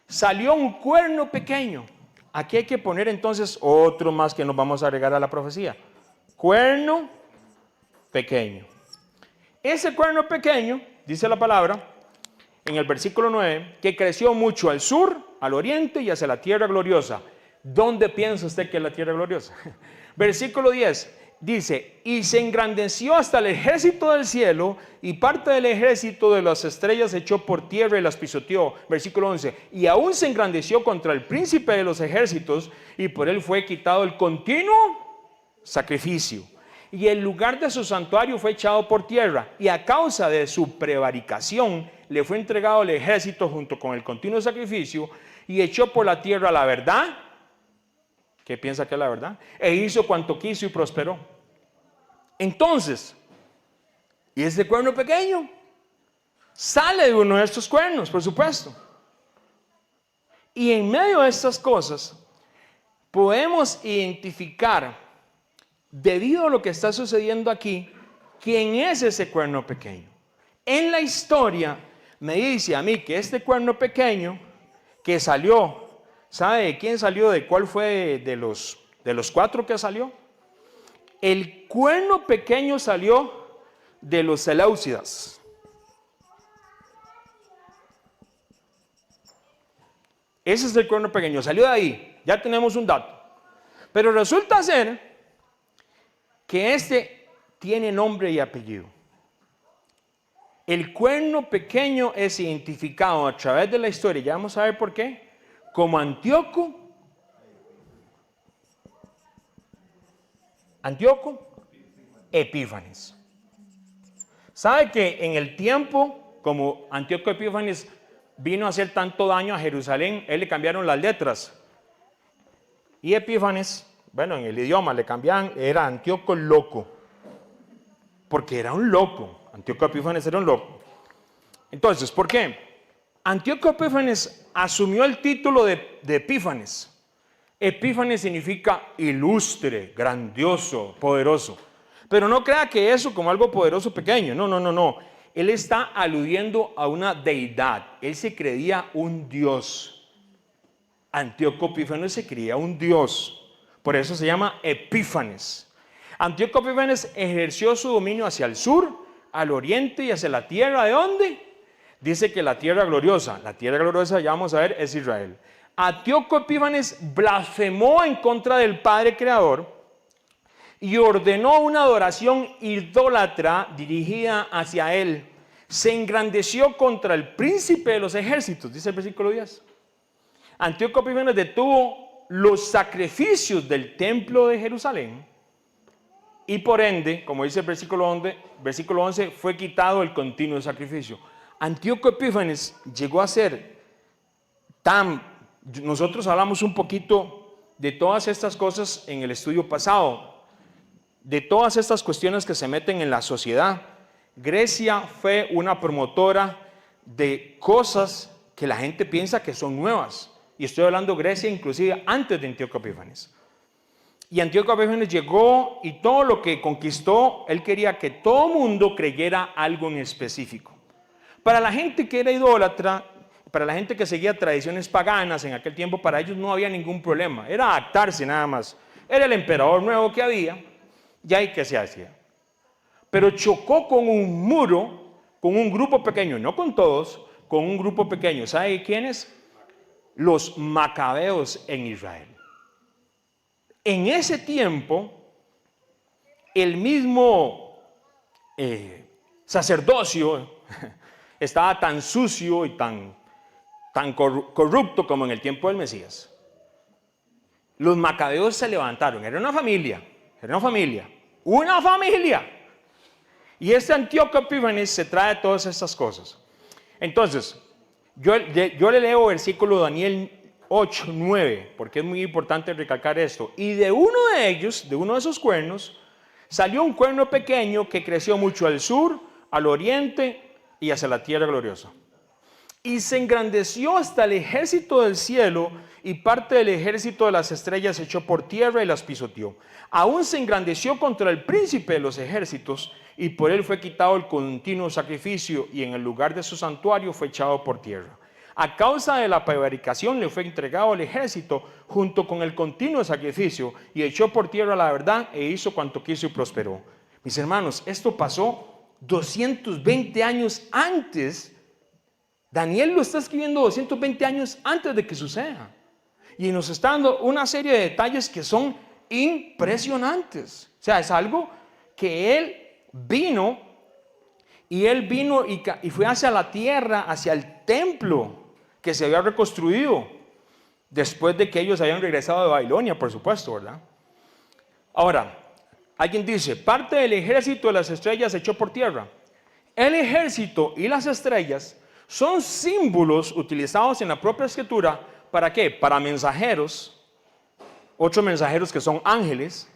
salió un cuerno pequeño. Aquí hay que poner entonces otro más que nos vamos a agregar a la profecía. Cuerno pequeño. Ese cuerno pequeño, dice la palabra, en el versículo 9, que creció mucho al sur, al oriente y hacia la tierra gloriosa. ¿Dónde piensa usted que es la tierra gloriosa? Versículo 10 dice, y se engrandeció hasta el ejército del cielo, y parte del ejército de las estrellas echó por tierra y las pisoteó. Versículo 11, y aún se engrandeció contra el príncipe de los ejércitos, y por él fue quitado el continuo sacrificio. Y el lugar de su santuario fue echado por tierra, y a causa de su prevaricación le fue entregado el ejército junto con el continuo sacrificio, y echó por la tierra la verdad. ¿Qué piensa que es la verdad? E hizo cuanto quiso y prosperó. Entonces, ¿y ese cuerno pequeño? Sale de uno de estos cuernos, por supuesto. Y en medio de estas cosas, podemos identificar, debido a lo que está sucediendo aquí, quién es ese cuerno pequeño. En la historia me dice a mí que este cuerno pequeño que salió, ¿sabe de quién salió? ¿De cuál fue de los 4 que salió? El cuerno pequeño salió de los Seleucidas. Ese es el cuerno pequeño, salió de ahí, ya tenemos un dato. Pero resulta ser que este tiene nombre y apellido. El cuerno pequeño es identificado a través de la historia, ya vamos a ver por qué, como Antíoco Epífanes. ¿Sabe que en el tiempo, como Antíoco Epífanes vino a hacer tanto daño a Jerusalén, él le cambiaron las letras? Y Epífanes, bueno, en el idioma le cambiaban, era Antíoco el loco, porque era un loco. Antíoco Epífanes era un loco. Entonces, ¿por qué? Antíoco Epífanes asumió el título de Epífanes. Epífanes significa ilustre, grandioso, poderoso. Pero no crea que eso como algo poderoso pequeño. No, no, no, no. Él está aludiendo a una deidad. Él se creía un dios. Antíoco Epífanes se creía un dios. Por eso se llama Epífanes. Antíoco Epífanes ejerció su dominio hacia el sur, al oriente y hacia la tierra. ¿De dónde? Dice que la tierra gloriosa. La tierra gloriosa, ya vamos a ver, es Israel. Antíoco Epífanes blasfemó en contra del Padre Creador y ordenó una adoración idólatra dirigida hacia él. Se engrandeció contra el príncipe de los ejércitos, dice el versículo 10. Antíoco Epífanes detuvo los sacrificios del templo de Jerusalén y por ende, como dice el versículo 11, fue quitado el continuo sacrificio. Antíoco Epífanes llegó a ser nosotros hablamos un poquito de todas estas cosas en el estudio pasado, de todas estas cuestiones que se meten en la sociedad. Grecia fue una promotora de cosas que la gente piensa que son nuevas. Y estoy hablando de Grecia inclusive antes de Antíoco Epífanes. Y Antíoco Epífanes llegó y todo lo que conquistó, él quería que todo mundo creyera algo en específico. Para la gente que era idólatra, para la gente que seguía tradiciones paganas en aquel tiempo, para ellos no había ningún problema. Era adaptarse nada más. Era el emperador nuevo que había, ya y que se hacía. Pero chocó con un muro, con un grupo pequeño, no con todos, con un grupo pequeño. ¿Sabe quiénes? Los macabeos en Israel. En ese tiempo, el mismo sacerdocio estaba tan sucio y tan corrupto como en el tiempo del Mesías. Los macabeos se levantaron, era una familia. Y este Antíoco Epífanes se trae todas estas cosas. Entonces, yo le leo versículo Daniel 8, 9, porque es muy importante recalcar esto. Y de uno de ellos, de uno de esos cuernos, salió un cuerno pequeño que creció mucho al sur, al oriente y hacia la tierra gloriosa. Y se engrandeció hasta el ejército del cielo, y parte del ejército de las estrellas echó por tierra y las pisoteó. Aún se engrandeció contra el príncipe de los ejércitos, y por él fue quitado el continuo sacrificio, y en el lugar de su santuario fue echado por tierra. A causa de la prevaricación le fue entregado al ejército junto con el continuo sacrificio, y echó por tierra la verdad e hizo cuanto quiso y prosperó. Mis hermanos, esto pasó 220 años antes. Daniel lo está escribiendo 220 años antes de que suceda. Y nos está dando una serie de detalles que son impresionantes. O sea, es algo que él vino y fue hacia la tierra, hacia el templo que se había reconstruido después de que ellos habían regresado de Babilonia, por supuesto, ¿verdad? Ahora, alguien dice, parte del ejército de las estrellas se echó por tierra. El ejército y las estrellas son símbolos utilizados en la propia escritura. ¿Para qué? Para mensajeros, otros mensajeros que son ángeles,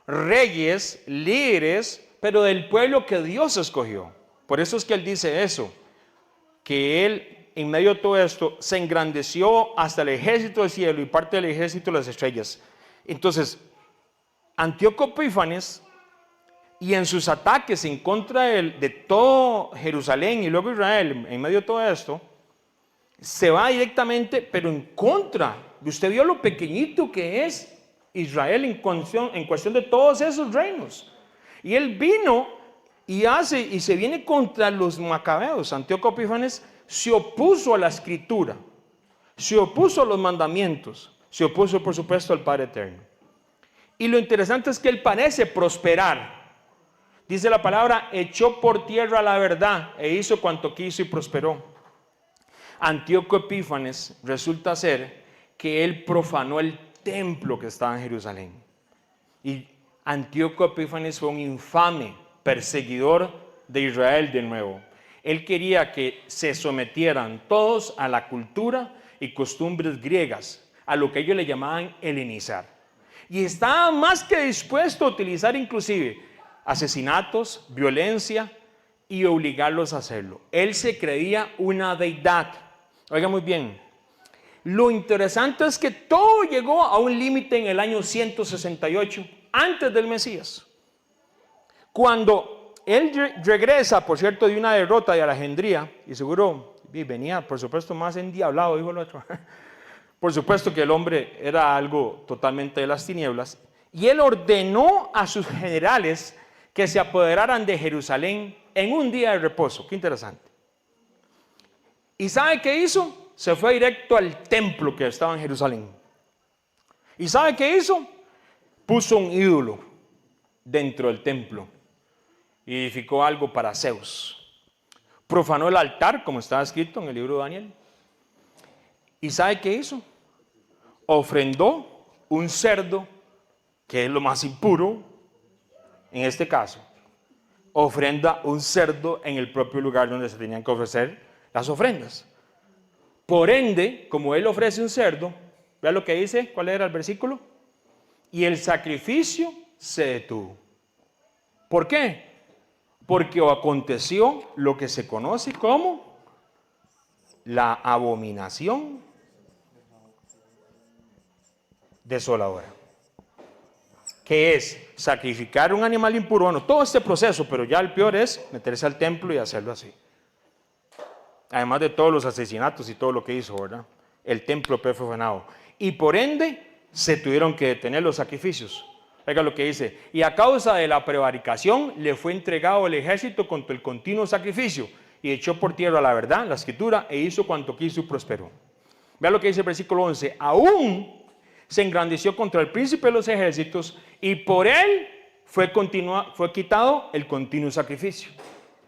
reyes, líderes, pero del pueblo que Dios escogió. Por eso es que él dice eso, que él en medio de todo esto se engrandeció hasta el ejército del cielo y parte del ejército de las estrellas. Entonces, Antíoco Epífanes, y en sus ataques en contra de todo Jerusalén y luego Israel, en medio de todo esto, se va directamente, pero en contra. Usted vio lo pequeñito que es Israel en cuestión de todos esos reinos. Y él vino y se viene contra los macabeos. Antíoco Epífanes se opuso a la escritura, se opuso a los mandamientos, se opuso por supuesto al Padre Eterno. Y lo interesante es que él parece prosperar. Dice la palabra, echó por tierra la verdad e hizo cuanto quiso y prosperó. Antíoco Epífanes resulta ser que él profanó el templo que estaba en Jerusalén. Y Antíoco Epífanes fue un infame perseguidor de Israel de nuevo. Él quería que se sometieran todos a la cultura y costumbres griegas. a lo que ellos le llamaban helenizar. Y estaba más que dispuesto a utilizar inclusive asesinatos, violencia y obligarlos a hacerlo. Él se creía una deidad. Oiga muy bien, lo interesante es que todo llegó a un límite en el año 168, antes del Mesías. Cuando él regresa, por cierto, de una derrota de Alejandría, y seguro venía, por supuesto, más endiablado, dijo el otro. Por supuesto que el hombre era algo totalmente de las tinieblas, y él ordenó a sus generales que se apoderaran de Jerusalén en un día de reposo. Qué interesante. ¿Y sabe qué hizo? Se fue directo al templo que estaba en Jerusalén. ¿Y sabe qué hizo? Puso un ídolo dentro del templo y edificó algo para Zeus. Profanó el altar, como está escrito en el libro de Daniel. ¿Y sabe qué hizo? Ofrendó un cerdo, que es lo más impuro en este caso. Ofrenda un cerdo en el propio lugar donde se tenían que ofrecer las ofrendas. Por ende, como él ofrece un cerdo, vea lo que dice, ¿cuál era el versículo? Y el sacrificio se detuvo. ¿Por qué? Porque aconteció lo que se conoce como la abominación desoladora, que es sacrificar un animal impuro. Bueno, todo este proceso, pero ya el peor es meterse al templo y hacerlo así. Además de todos los asesinatos y todo lo que hizo, ¿verdad? El templo profanado. Y por ende, se tuvieron que detener los sacrificios. Oiga lo que dice, y a causa de la prevaricación le fue entregado el ejército contra el continuo sacrificio y echó por tierra la verdad, la escritura, e hizo cuanto quiso y prosperó. Vea lo que dice el versículo 11, aún se engrandeció contra el príncipe de los ejércitos y por él fue quitado el continuo sacrificio.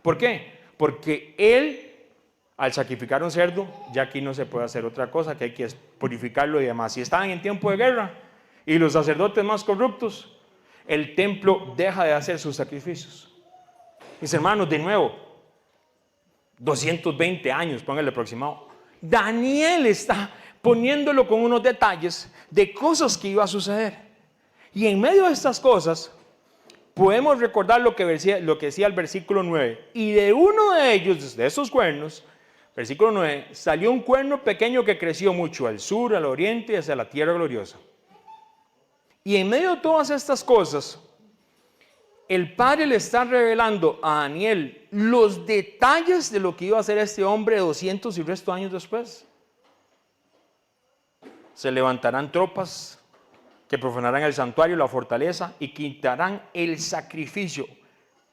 ¿Por qué? Porque él, al sacrificar un cerdo, ya aquí no se puede hacer otra cosa, que hay que purificarlo y demás. Si estaban en tiempo de guerra y los sacerdotes más corruptos, el templo deja de hacer sus sacrificios. Mis hermanos, de nuevo, 220 años, póngale aproximado. Daniel está poniéndolo con unos detalles de cosas que iba a suceder. Y en medio de estas cosas, podemos recordar lo que decía el versículo 9. Y de uno de ellos, de esos cuernos, versículo 9, salió un cuerno pequeño que creció mucho al sur, al oriente y hacia la tierra gloriosa. Y en medio de todas estas cosas, el Padre le está revelando a Daniel los detalles de lo que iba a hacer este hombre 200 y resto años después. Se levantarán tropas que profanarán el santuario, la fortaleza y quitarán el sacrificio.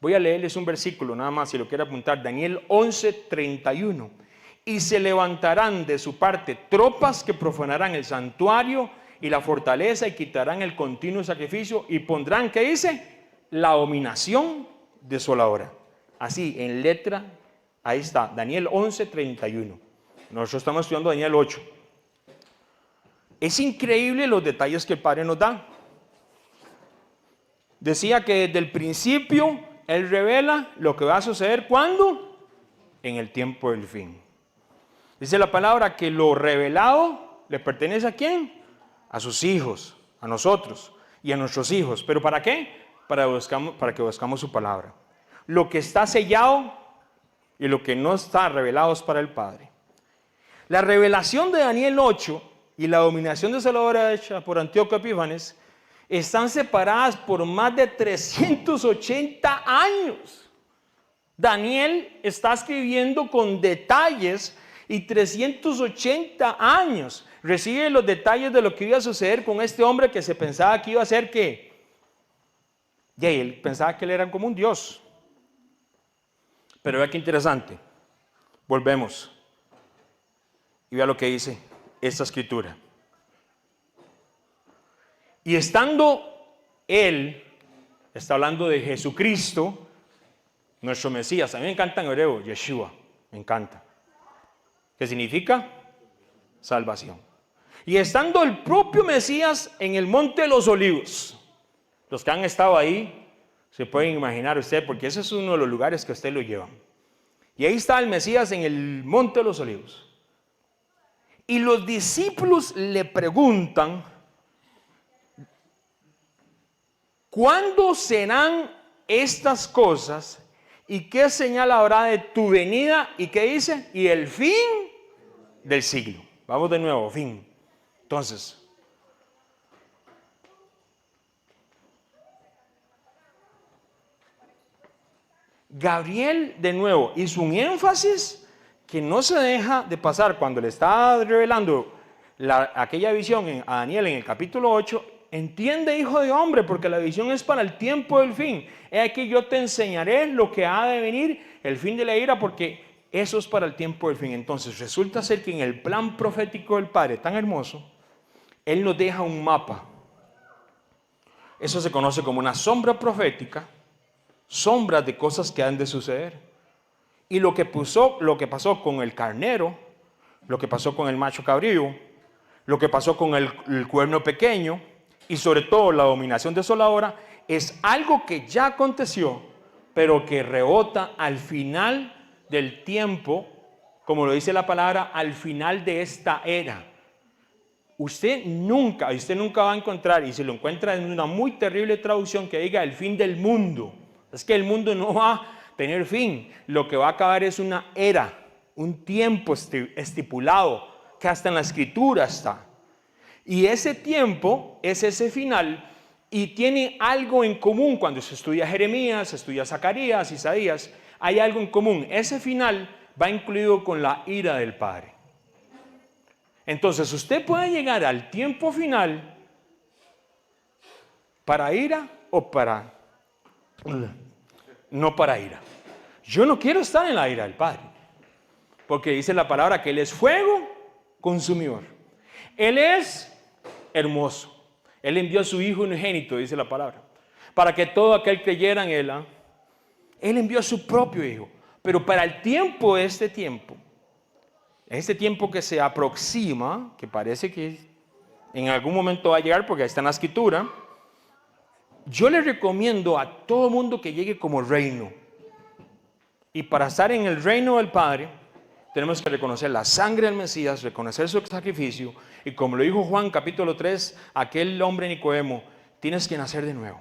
Voy a leerles un versículo nada más si lo quiere apuntar. Daniel 11:31. Y se levantarán de su parte tropas que profanarán el santuario y la fortaleza y quitarán el continuo sacrificio y pondrán, ¿qué dice? La abominación desoladora. Así, en letra, ahí está, Daniel 11:31. Nosotros estamos estudiando Daniel 8. Es increíble los detalles que el Padre nos da. Decía que desde el principio Él revela lo que va a suceder, ¿cuándo? En el tiempo del fin. Dice la palabra que lo revelado le pertenece ¿a quién? A sus hijos, a nosotros y a nuestros hijos. ¿Pero para qué? Para que buscamos su palabra. Lo que está sellado y lo que no está revelado es para el Padre. La revelación de Daniel 8 y la dominación desoladora hecha por Antíoco Epífanes están separadas por más de 380 años. Daniel está escribiendo con detalles y 380 años recibe los detalles de lo que iba a suceder con este hombre que se pensaba que iba a ser ¿qué? Y él pensaba que él era como un dios. Pero vea qué interesante. Volvemos y vea lo que dice esta escritura. Y estando él, está hablando de Jesucristo, nuestro Mesías. A mí me encanta en hebreo, Yeshua, me encanta. ¿Qué significa? Salvación. Y estando el propio Mesías en el Monte de los Olivos. Los que han estado ahí, se pueden imaginar usted, porque ese es uno de los lugares que usted lo llevan. Y ahí está el Mesías en el Monte de los Olivos. Y los discípulos le preguntan, ¿cuándo serán estas cosas? ¿Y qué señal habrá de tu venida? ¿Y qué dice? Y el fin del siglo. Vamos de nuevo, fin. Entonces, Gabriel de nuevo hizo un énfasis que no se deja de pasar cuando le está revelando aquella visión a Daniel en el capítulo 8. Entiende, hijo de hombre, porque la visión es para el tiempo del fin. He aquí yo te enseñaré lo que ha de venir, el fin de la ira, porque eso es para el tiempo del fin. Entonces resulta ser que en el plan profético del Padre, tan hermoso, Él nos deja un mapa. Eso se conoce como una sombra profética, sombras de cosas que han de suceder. Y lo que pasó con el carnero, lo que pasó con el macho cabrío, lo que pasó con el cuerno pequeño, y sobre todo la dominación desoladora, es algo que ya aconteció, pero que rebota al final del tiempo, como lo dice la palabra, al final de esta era. Usted nunca va a encontrar, y si lo encuentra en una muy terrible traducción que diga el fin del mundo. Es que el mundo no va a tener fin. Lo que va a acabar es una era, un tiempo estipulado, que hasta en la escritura está. Y ese tiempo es ese final, y tiene algo en común. Cuando se estudia Jeremías, se estudia Zacarías, Isaías, hay algo en común. Ese final va incluido con la ira del Padre. Entonces usted puede llegar al tiempo final para ira o para no para ira. Yo no quiero estar en la ira del Padre, porque dice la palabra que Él es fuego consumidor. Él es hermoso. Él envió a su Hijo unigénito, dice la palabra, para que todo aquel creyera en Él. Él envió a su propio Hijo. Pero para el tiempo, este tiempo que se aproxima, que parece que en algún momento va a llegar, porque ahí está en la escritura, yo le recomiendo a todo mundo que llegue como reino. Y para estar en el reino del Padre, tenemos que reconocer la sangre del Mesías, reconocer su sacrificio, y como lo dijo Juan capítulo 3, aquel hombre Nicodemo, tienes que nacer de nuevo.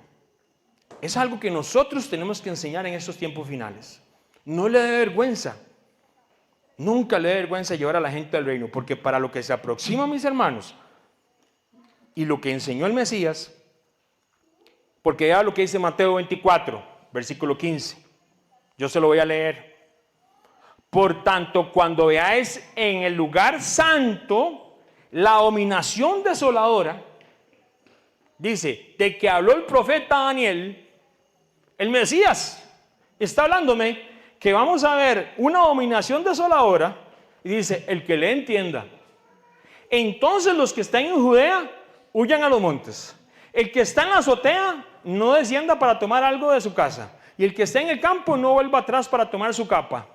Es algo que nosotros tenemos que enseñar en estos tiempos finales. No le dé vergüenza. Nunca le dé vergüenza llevar a la gente al reino, porque para lo que se aproxima, mis hermanos, y lo que enseñó el Mesías, porque ya lo que dice Mateo 24, versículo 15, yo se lo voy a leer. Por tanto, cuando veáis en el lugar santo la abominación desoladora, dice, de que habló el profeta Daniel, el Mesías está hablándome que vamos a ver una abominación desoladora, y dice, el que le entienda. Entonces los que están en Judea, huyan a los montes. El que está en la azotea, no descienda para tomar algo de su casa. Y el que está en el campo, no vuelva atrás para tomar su capa.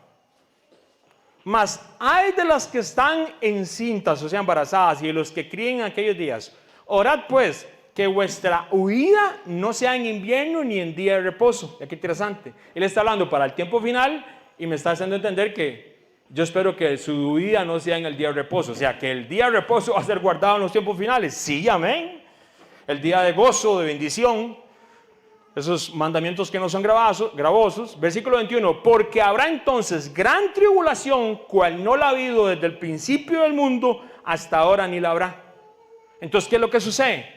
Mas hay de las que están encintas, o sea, embarazadas, y de los que críen en aquellos días. Orad pues, que vuestra huida no sea en invierno ni en día de reposo. Qué interesante. Él está hablando para el tiempo final y me está haciendo entender que yo espero que su huida no sea en el día de reposo. O sea, que el día de reposo va a ser guardado en los tiempos finales. Sí, amén. El día de gozo, de bendición. Esos mandamientos que no son gravosos. Versículo 21. Porque habrá entonces gran tribulación, cual no la ha habido desde el principio del mundo hasta ahora ni la habrá. Entonces, ¿qué es lo que sucede?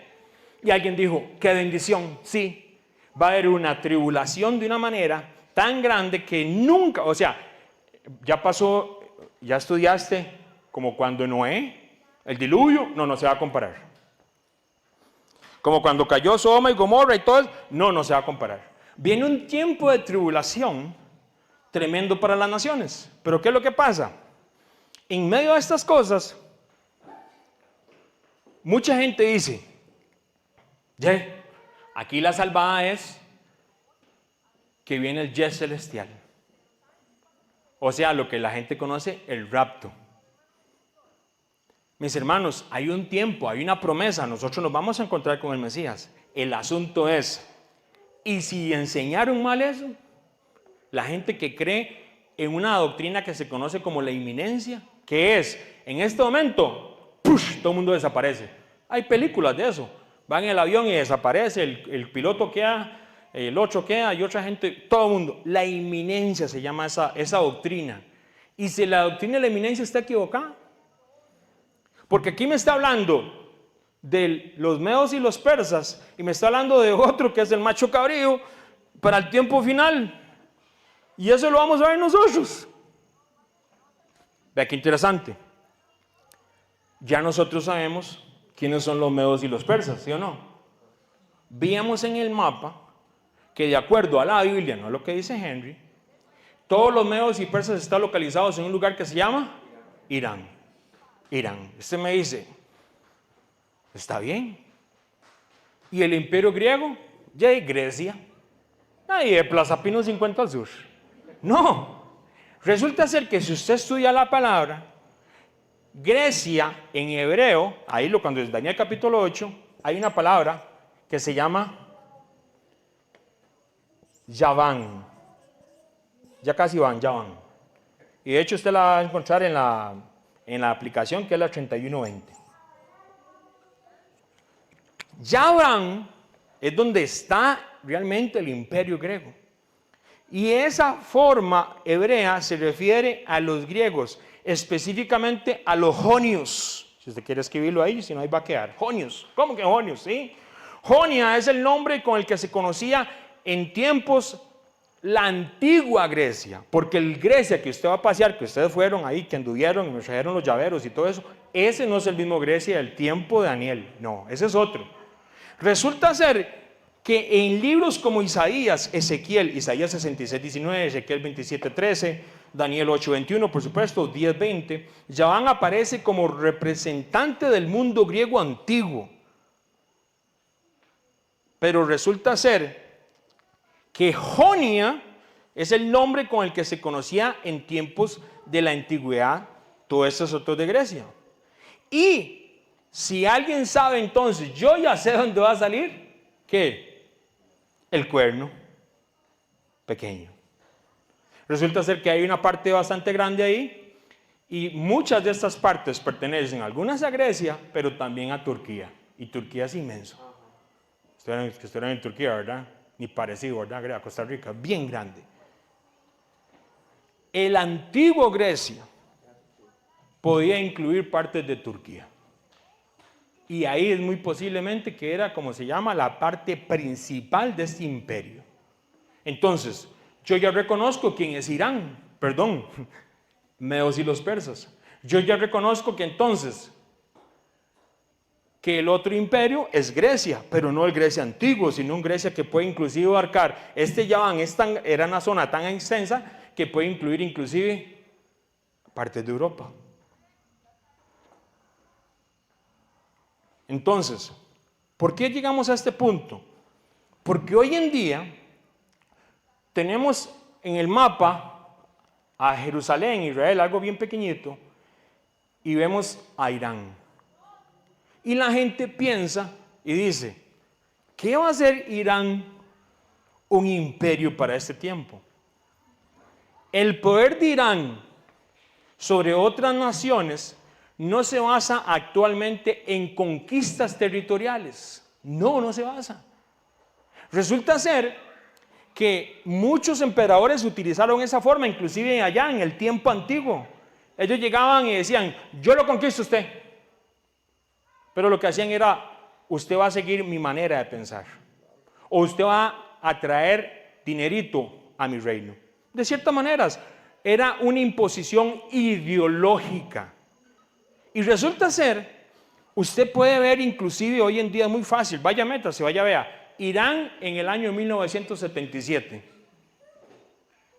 Y alguien dijo, qué bendición. Sí, va a haber una tribulación de una manera tan grande que nunca, o sea, ya pasó, ya estudiaste como cuando Noé, el diluvio, no se va a comparar. Como cuando cayó Sodoma y Gomorra y todo eso, no se va a comparar. Viene un tiempo de tribulación tremendo para las naciones. Pero ¿qué es lo que pasa? En medio de estas cosas, mucha gente dice, aquí la salvada es que viene el jet celestial. O sea, lo que la gente conoce, el rapto. Mis hermanos, hay un tiempo, hay una promesa, nosotros nos vamos a encontrar con el Mesías. El asunto es, ¿y si enseñaron mal eso? La gente que cree en una doctrina que se conoce como la inminencia, que es en este momento, ¡push!, todo el mundo desaparece. Hay películas de eso. Van en el avión y desaparece, el piloto queda, el otro queda y otra gente, todo el mundo. La inminencia se llama esa doctrina. Y si la doctrina de la inminencia está equivocada, porque aquí me está hablando de los medos y los persas, y me está hablando de otro que es el macho cabrío para el tiempo final, y eso lo vamos a ver nosotros. Vea qué interesante. Ya nosotros sabemos quiénes son los medos y los persas, ¿sí o no? Víamos en el mapa que de acuerdo a la Biblia, no es lo que dice Henry, todos los medos y persas están localizados en un lugar que se llama Irán. Irán. Usted me dice, está bien. ¿Y el imperio griego? Ya hay Grecia. Ahí de Plaza Pino 50 al sur. No. Resulta ser que si usted estudia la palabra, Grecia en hebreo, cuando es Daniel capítulo 8, hay una palabra que se llama Yaván. Ya casi van, Yaván. Y de hecho usted la va a encontrar en la aplicación que es la 3120. Yaván es donde está realmente el imperio griego. Y esa forma hebrea se refiere a los griegos, específicamente a los jonios. Si usted quiere escribirlo ahí, si no, ahí va a quedar. Jonios. ¿Cómo que jonios? ¿Sí? Jonia es el nombre con el que se conocía en tiempos la antigua Grecia, porque el Grecia que usted va a pasear, que ustedes fueron ahí, que anduvieron y me trajeron los llaveros y todo eso, ese no es el mismo Grecia del tiempo de Daniel, no, ese es otro. Resulta ser que en libros como Isaías 66:19, Ezequiel 27:13, Daniel 8:21, por supuesto, 10:20, Yaván aparece como representante del mundo griego antiguo. Pero resulta ser que Jonia es el nombre con el que se conocía en tiempos de la antigüedad todos estos otros de Grecia. Y si alguien sabe entonces, yo ya sé dónde va a salir, ¿qué? El cuerno pequeño. Resulta ser que hay una parte bastante grande ahí y muchas de estas partes pertenecen algunas a Grecia, pero también a Turquía. Y Turquía es inmenso. Estuvieron en Turquía, ¿verdad? Ni parecido, ¿verdad? Costa Rica, bien grande. El antiguo Grecia podía incluir partes de Turquía. Y ahí es muy posiblemente que era, como se llama, la parte principal de este imperio. Entonces, yo ya reconozco quién es Irán, medos y los persas. Yo ya reconozco que entonces, que el otro imperio es Grecia, pero no el Grecia antiguo, sino un Grecia que puede inclusive abarcar, Yaván era una zona tan extensa que puede incluir inclusive partes de Europa. Entonces, ¿por qué llegamos a este punto? Porque hoy en día tenemos en el mapa a Jerusalén, Israel, algo bien pequeñito, y vemos a Irán. Y la gente piensa y dice, ¿qué va a hacer Irán un imperio para este tiempo? El poder de Irán sobre otras naciones no se basa actualmente en conquistas territoriales. No se basa. Resulta ser que muchos emperadores utilizaron esa forma, inclusive allá en el tiempo antiguo. Ellos llegaban y decían, yo lo conquisto a usted. Pero lo que hacían era, usted va a seguir mi manera de pensar. O usted va a traer dinerito a mi reino. De ciertas maneras, era una imposición ideológica. Y resulta ser, usted puede ver inclusive hoy en día es muy fácil, vaya métase, vea, Irán en el año 1977.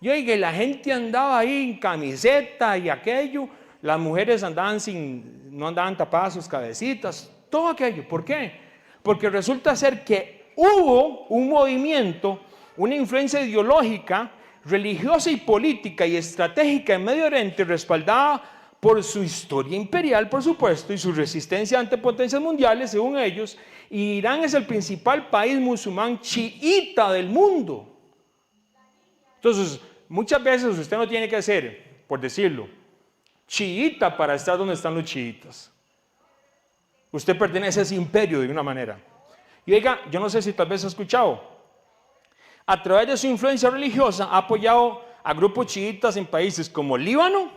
Y oiga, la gente andaba ahí en camiseta y aquello, las mujeres no andaban tapadas sus cabecitas, todo aquello. ¿Por qué? Porque resulta ser que hubo un movimiento, una influencia ideológica, religiosa y política y estratégica en Medio Oriente respaldada por su historia imperial, por supuesto, y su resistencia ante potencias mundiales, según ellos. Y Irán es el principal país musulmán chiita del mundo. Entonces, muchas veces usted no tiene que ser, por decirlo, chiita para estar donde están los chiitas. Usted pertenece a ese imperio de una manera. Y oiga, yo no sé si tal vez ha escuchado, a través de su influencia religiosa ha apoyado a grupos chiitas en países como Líbano,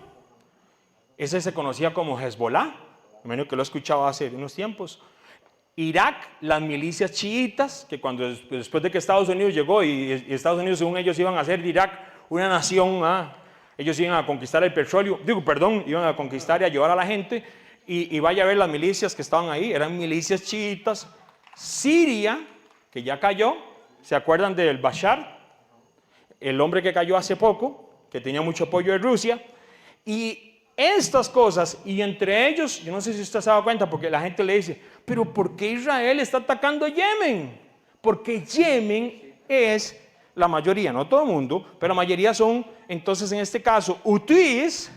ese se conocía como Hezbollah, imagino que lo he escuchado hace unos tiempos. Irak, las milicias chiitas, que cuando después de que Estados Unidos llegó y Estados Unidos según ellos iban a hacer de Irak una nación, ellos iban a conquistar el petróleo, iban a conquistar y a llevar a la gente, y vaya a ver las milicias que estaban ahí, eran milicias chiitas. Siria, que ya cayó, ¿se acuerdan del Bashar? El hombre que cayó hace poco, que tenía mucho apoyo de Rusia, y estas cosas, y entre ellos, yo no sé si usted se ha dado cuenta, porque la gente le dice, pero ¿por qué Israel está atacando a Yemen? Porque Yemen es la mayoría, no todo el mundo, pero la mayoría son, entonces en este caso, hutíes,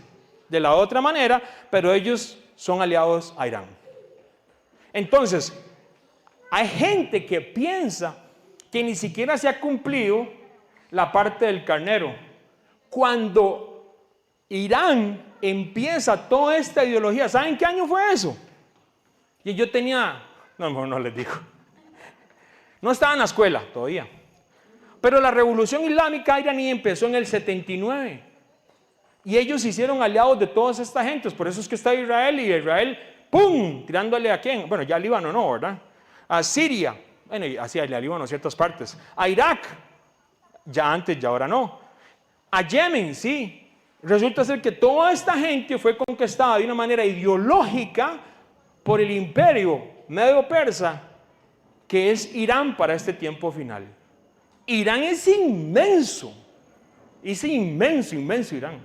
de la otra manera, pero ellos son aliados a Irán. Entonces, hay gente que piensa que ni siquiera se ha cumplido la parte del carnero. Cuando Irán empieza toda esta ideología, ¿saben qué año fue eso? Y yo tenía, no les digo, no estaba en la escuela todavía, pero la revolución islámica iraní empezó en el 79 y ellos se hicieron aliados de todas estas gentes, por eso es que está Israel, y Israel, ¡pum!, tirándole a quién, bueno, ya a Líbano no, ¿verdad? A Siria, bueno, y así a Líbano ciertas partes, a Irak, ya antes, ya ahora no, a Yemen, sí. Resulta ser que toda esta gente fue conquistada de una manera ideológica por el imperio medio-persa, que es Irán para este tiempo final. Irán es inmenso Irán.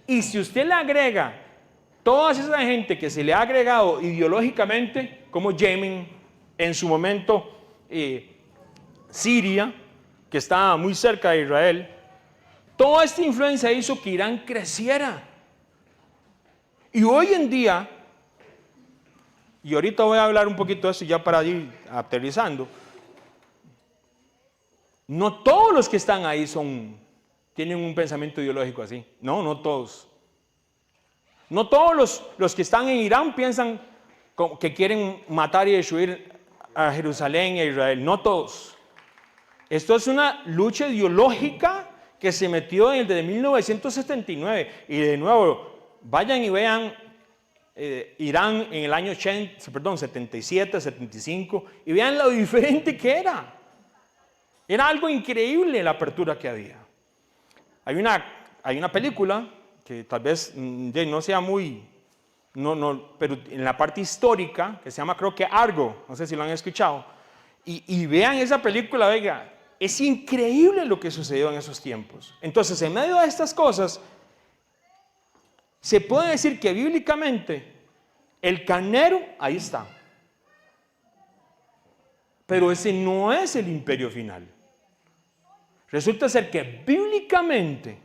Y si usted le agrega toda esa gente que se le ha agregado ideológicamente, como Yemen, en su momento Siria, que estaba muy cerca de Israel, toda esta influencia hizo que Irán creciera. Y hoy en día, y ahorita voy a hablar un poquito de eso ya para ir aterrizando, no todos los que están ahí tienen un pensamiento ideológico así. No todos. No todos los que están en Irán piensan que quieren matar y destruir a Jerusalén y a Israel. No todos. Esto es una lucha ideológica que se metió desde 1979. Y de nuevo, vayan y vean Irán en el año 77, 75, y vean lo diferente que era. Era algo increíble la apertura que había. Hay una película que tal vez no sea muy, pero en la parte histórica, que se llama, creo que Argo, no sé si lo han escuchado, y vean esa película, venga, es increíble lo que sucedió en esos tiempos. Entonces, en medio de estas cosas, se puede decir que bíblicamente el carnero ahí está. Pero ese no es el imperio final. Resulta ser que bíblicamente,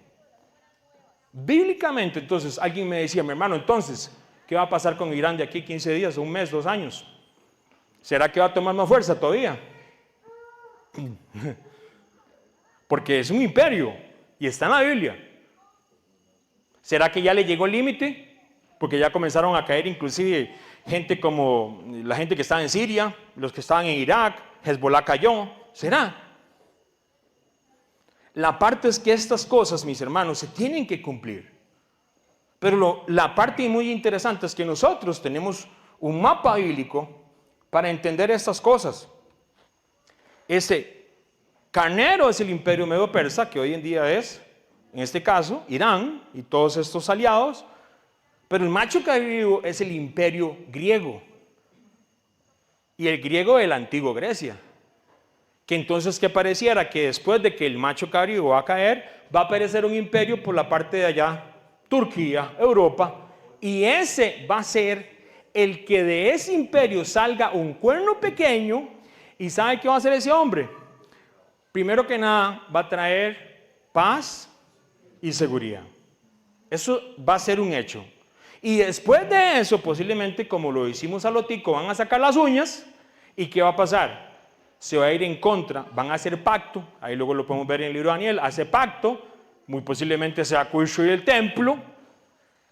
entonces alguien me decía, mi hermano, entonces, ¿qué va a pasar con Irán de aquí 15 días, un mes, 2 años? ¿Será que va a tomar más fuerza todavía? Porque es un imperio y está en la Biblia. ¿Será que ya le llegó el límite? Porque ya comenzaron a caer inclusive gente como la gente que estaba en Siria, los que estaban en Irak, Hezbollah cayó. ¿Será? La parte es que estas cosas, mis hermanos, se tienen que cumplir. Pero la parte muy interesante es que nosotros tenemos un mapa bíblico para entender estas cosas. Ese carnero es el imperio medo-persa, que hoy en día es, en este caso, Irán y todos estos aliados, pero el macho cabrío es el imperio griego, y el griego de la antigua Grecia, que entonces que pareciera que después de que el macho cabrío va a caer, va a aparecer un imperio por la parte de allá, Turquía, Europa, y ese va a ser el que de ese imperio salga un cuerno pequeño. ¿Y sabe qué va a hacer ese hombre? Primero que nada, va a traer paz y seguridad. Eso va a ser un hecho. Y después de eso, posiblemente, como lo hicimos a Lotico, van a sacar las uñas. ¿Y qué va a pasar? Se va a ir en contra, van a hacer pacto. Ahí luego lo podemos ver en el libro de Daniel. Hace pacto, muy posiblemente se va a construir el templo.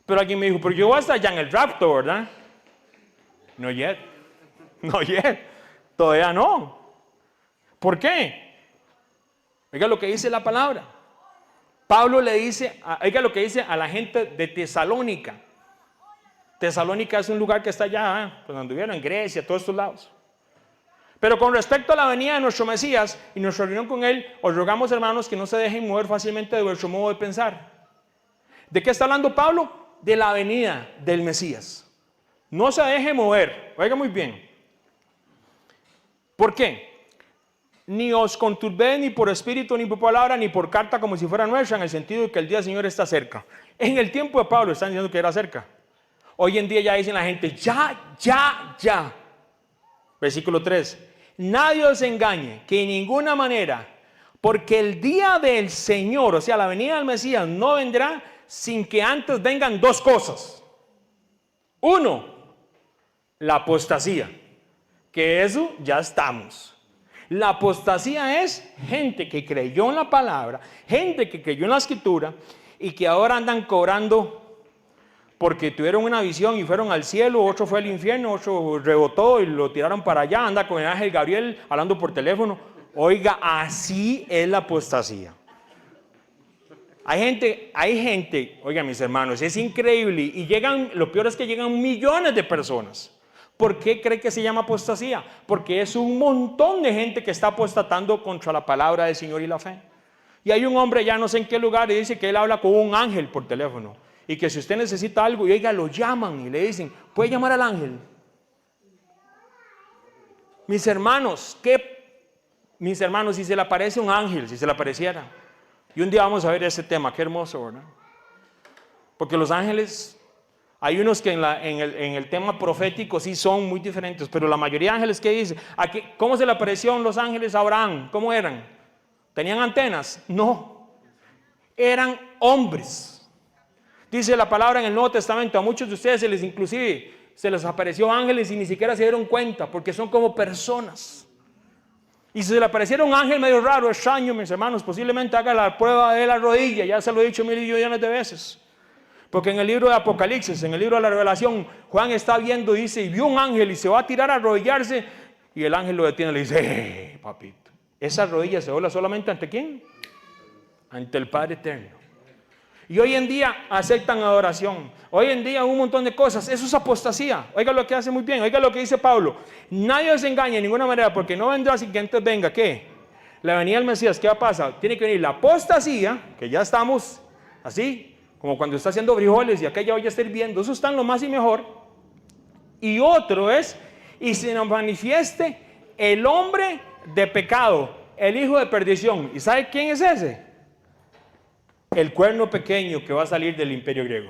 Pero alguien me dijo, pero yo voy a estar ya en el rapto, ¿verdad? No yet. No yet. Todavía no. ¿Por qué? Oiga lo que dice la palabra. Pablo le dice, oiga lo que dice a la gente de Tesalónica. Tesalónica es un lugar que está allá, pues donde vivieron, en Grecia, todos estos lados. Pero con respecto a la venida de nuestro Mesías y nuestra reunión con Él, os rogamos, hermanos, que no se dejen mover fácilmente de vuestro modo de pensar. ¿De qué está hablando Pablo? De la venida del Mesías. No se deje mover. Oiga muy bien. ¿Por qué? Ni os conturbéis ni por espíritu, ni por palabra, ni por carta como si fuera nuestra, en el sentido de que el día del Señor está cerca. En el tiempo de Pablo están diciendo que era cerca. Hoy en día ya dicen la gente, ya. Versículo 3. Nadie os engañe, que en ninguna manera, porque el día del Señor, o sea, la venida del Mesías, no vendrá sin que antes vengan dos cosas. Uno, la apostasía, que eso ya estamos. La apostasía es gente que creyó en la palabra, gente que creyó en la escritura y que ahora andan cobrando porque tuvieron una visión y fueron al cielo, otro fue al infierno, otro rebotó y lo tiraron para allá, anda con el ángel Gabriel hablando por teléfono. Oiga, así es la apostasía. Hay gente, oiga mis hermanos, es increíble y llegan, lo peor es que llegan millones de personas. ¿Por qué cree que se llama apostasía? Porque es un montón de gente que está apostatando contra la palabra del Señor y la fe. Y hay un hombre, ya no sé en qué lugar, y dice que él habla con un ángel por teléfono. Y que si usted necesita algo, y oiga, lo llaman y le dicen, ¿puede llamar al ángel? Mis hermanos, si se le aparece un ángel, si se le apareciera. Y un día vamos a ver ese tema, qué hermoso, ¿verdad? Porque los ángeles, hay unos que en el tema profético sí son muy diferentes, pero la mayoría de ángeles, ¿qué dice? ¿Cómo se le aparecieron los ángeles a Abraham? ¿Cómo eran? ¿Tenían antenas? No, eran hombres. Dice la palabra en el Nuevo Testamento, a muchos de ustedes inclusive se les apareció ángeles y ni siquiera se dieron cuenta, porque son como personas. Y si se le apareciera un ángel medio raro, extraño, mis hermanos, posiblemente haga la prueba de la rodilla, ya se lo he dicho 1,000 millones de veces. Porque en el libro de Apocalipsis, en el libro de la Revelación, Juan está viendo, dice, y vio un ángel y se va a tirar a arrodillarse, y el ángel lo detiene y le dice, papito, esa rodilla se dobla solamente ¿ante quién? Ante el Padre Eterno. Y hoy en día aceptan adoración. Hoy en día un montón de cosas. Eso es apostasía. Oiga lo que hace muy bien. Oiga lo que dice Pablo. Nadie os engaña de ninguna manera, porque no vendrá sin que antes venga. ¿Qué? La venida del Mesías. ¿Qué va a pasar? Tiene que venir la apostasía, que ya estamos así, como cuando está haciendo frijoles y aquella olla está hirviendo. Eso está en lo más y mejor. Y otro es, y se nos manifieste el hombre de pecado, el hijo de perdición. ¿Y sabe quién es ese? El cuerno pequeño que va a salir del imperio griego.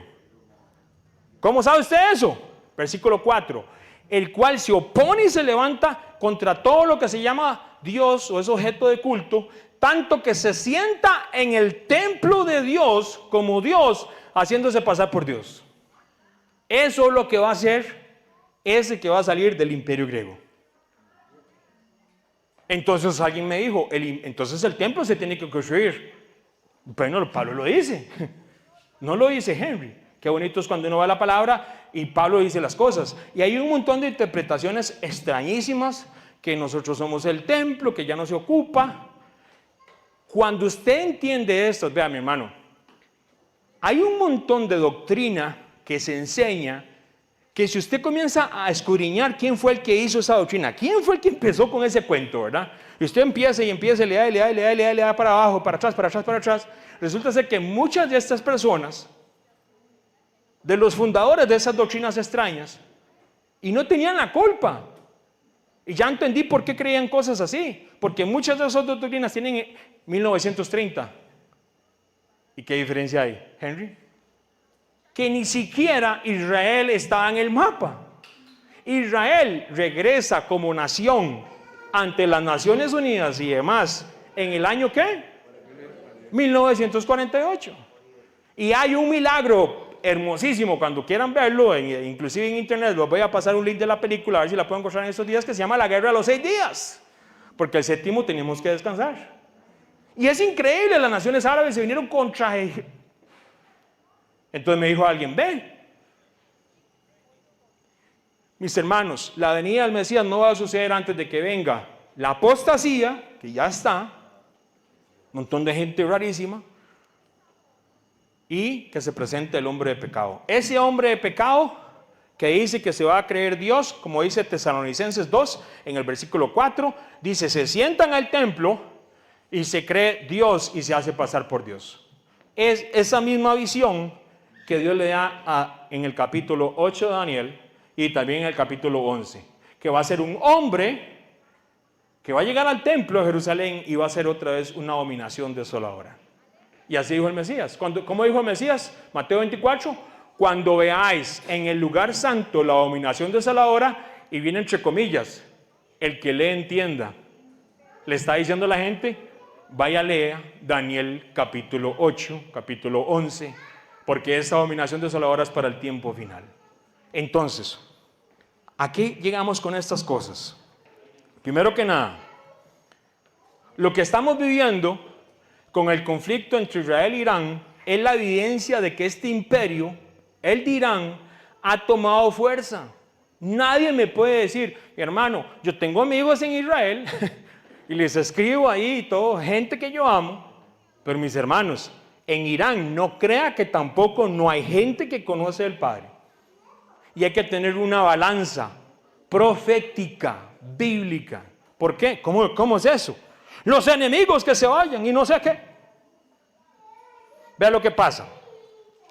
¿Cómo sabe usted eso? Versículo 4. El cual se opone y se levanta contra todo lo que se llama Dios o es objeto de culto, tanto que se sienta en el templo de Dios como Dios, haciéndose pasar por Dios. Eso es lo que va a hacer ese que va a salir del imperio griego. Entonces alguien me dijo, entonces el templo se tiene que construir. Bueno, Pablo lo dice, no lo dice Henry. Qué bonito es cuando uno va a la palabra y Pablo dice las cosas. Y hay un montón de interpretaciones extrañísimas, que nosotros somos el templo, que ya no se ocupa. Cuando usted entiende esto, vea mi hermano, hay un montón de doctrina que se enseña, que si usted comienza a escudriñar quién fue el que hizo esa doctrina, quién fue el que empezó con ese cuento, ¿verdad? Y usted empieza, le da para abajo, para atrás. Resulta ser que muchas de estas personas, de los fundadores de esas doctrinas extrañas, y no tenían la culpa. Y ya entendí por qué creían cosas así. Porque muchas de esas doctrinas tienen 1930. ¿Y qué diferencia hay, Henry? Que ni siquiera Israel estaba en el mapa. Israel regresa como nación ante las Naciones Unidas y demás, ¿en el año qué? 1948. Y hay un milagro hermosísimo, cuando quieran verlo, inclusive en internet, les voy a pasar un link de la película, a ver si la pueden encontrar en estos días, que se llama La Guerra de los 6 días, porque el séptimo teníamos que descansar. Y es increíble, las naciones árabes se vinieron contra Egipto. Entonces me dijo alguien, ve, Mis hermanos, la venida del Mesías no va a suceder antes de que venga la apostasía, que ya está, un montón de gente rarísima, y que se presente el hombre de pecado. Ese hombre de pecado que dice que se va a creer Dios, como dice Tesalonicenses 2, en el versículo 4, dice, se sientan al templo y se cree Dios y se hace pasar por Dios. Es esa misma visión que Dios le da en el capítulo 8 de Daniel y también en el capítulo 11, que va a ser un hombre que va a llegar al templo de Jerusalén y va a ser otra vez una abominación desoladora. Y así dijo el Mesías. ¿Cómo dijo el Mesías? Mateo 24, cuando veáis en el lugar santo la abominación desoladora, y viene entre comillas, el que le entienda. Le está diciendo a la gente, vaya a leer Daniel capítulo 8, capítulo 11, porque esa abominación desoladora es para el tiempo final. Entonces, ¿a qué llegamos con estas cosas? Primero que nada, lo que estamos viviendo con el conflicto entre Israel e Irán es la evidencia de que este imperio, el de Irán, ha tomado fuerza. Nadie me puede decir, mi hermano, yo tengo amigos en Israel y les escribo ahí y todo, gente que yo amo, pero mis hermanos, en Irán no crea que tampoco no hay gente que conoce al Padre. Y hay que tener una balanza profética, bíblica. ¿Por qué? ¿Cómo es eso? Los enemigos que se vayan y no sé qué. Vea lo que pasa.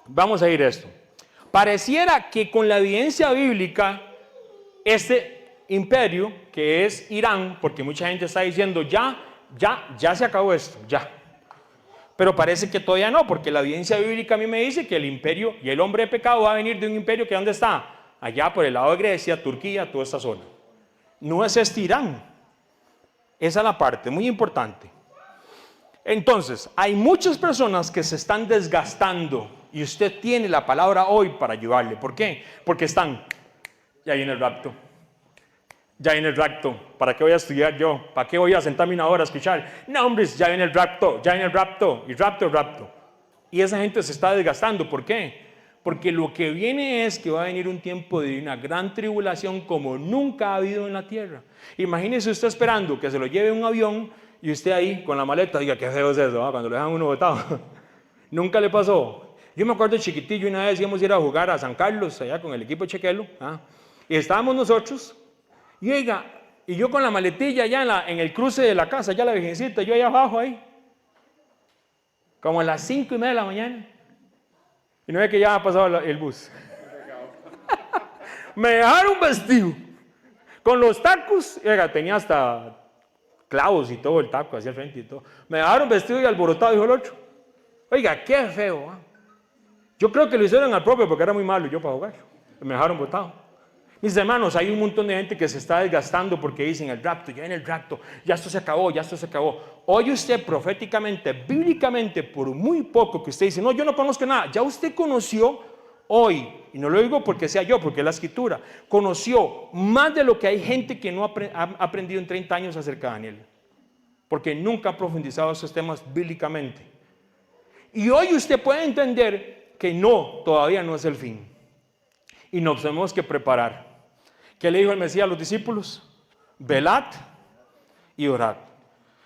Vamos a ir a esto. Pareciera que con la evidencia bíblica, este imperio, que es Irán, porque mucha gente está diciendo, ya se acabó esto, ya. Pero parece que todavía no, porque la evidencia bíblica a mí me dice que el imperio y el hombre de pecado va a venir de un imperio que ¿dónde está? Allá por el lado de Grecia, Turquía, toda esta zona. No es este Irán. Esa es la parte muy importante. Entonces, hay muchas personas que se están desgastando y usted tiene la palabra hoy para ayudarle. ¿Por qué? Porque ya viene el rapto. Ya viene el rapto. ¿Para qué voy a estudiar yo? ¿Para qué voy a sentarme una hora a escuchar? No, hombre, ya viene el rapto, ya viene el rapto, y rapto. Y esa gente se está desgastando. ¿Por qué? Porque lo que viene es que va a venir un tiempo de una gran tribulación como nunca ha habido en la tierra. Imagínese usted esperando que se lo lleve un avión y usted ahí con la maleta, diga, qué feo es eso, ¿no? Cuando le dejan uno botado. Nunca le pasó. Yo me acuerdo de chiquitillo, una vez íbamos a ir a jugar a San Carlos, allá con el equipo Chequelo, y estábamos nosotros, y oiga, y yo con la maletilla allá en el cruce de la casa, allá la virgencita, yo allá abajo ahí, como a las 5:30 de la mañana, y no ve que ya ha pasado el bus. Me dejaron vestido, con los tacos, y oiga, tenía hasta clavos y todo el taco hacia el frente y todo. Me dejaron vestido y alborotado, dijo el otro. Oiga, qué feo, ¿eh? Yo creo que lo hicieron al propio porque era muy malo yo para jugar. Me dejaron botado. Mis hermanos, hay un montón de gente que se está desgastando porque dicen el rapto, ya viene el rapto, ya esto se acabó, ya esto se acabó. Oye usted proféticamente, bíblicamente, por muy poco que usted dice, no, yo no conozco nada, ya usted conoció hoy, y no lo digo porque sea yo, porque es la escritura, conoció más de lo que hay gente que no ha aprendido en 30 años acerca de Daniel, porque nunca ha profundizado esos temas bíblicamente. Y hoy usted puede entender que no, todavía no es el fin. Y nos tenemos que preparar. ¿Qué le dijo el Mesías a los discípulos? Velad y orad.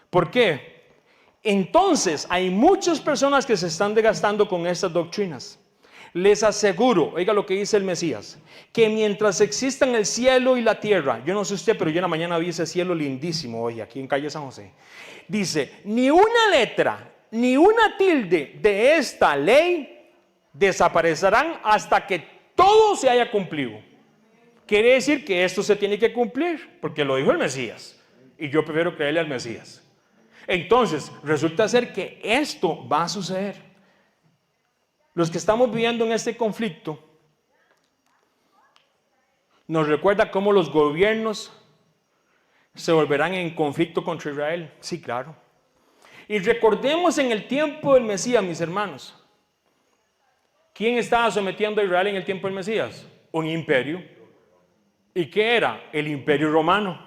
¿Por qué? Entonces hay muchas personas que se están desgastando con estas doctrinas. Les aseguro, oiga lo que dice el Mesías, que mientras existan el cielo y la tierra, yo no sé usted, pero yo en la mañana vi ese cielo lindísimo hoy aquí en calle San José. Dice, ni una letra, ni una tilde de esta ley desaparecerán hasta que todo se haya cumplido. Quiere decir que esto se tiene que cumplir, porque lo dijo el Mesías, y yo prefiero creerle al Mesías. Entonces, resulta ser que esto va a suceder. Los que estamos viviendo en este conflicto, nos recuerda cómo los gobiernos se volverán en conflicto contra Israel. Sí, claro. Y recordemos en el tiempo del Mesías, mis hermanos, ¿quién estaba sometiendo a Israel en el tiempo del Mesías? Un imperio. ¿Y qué era? El imperio romano.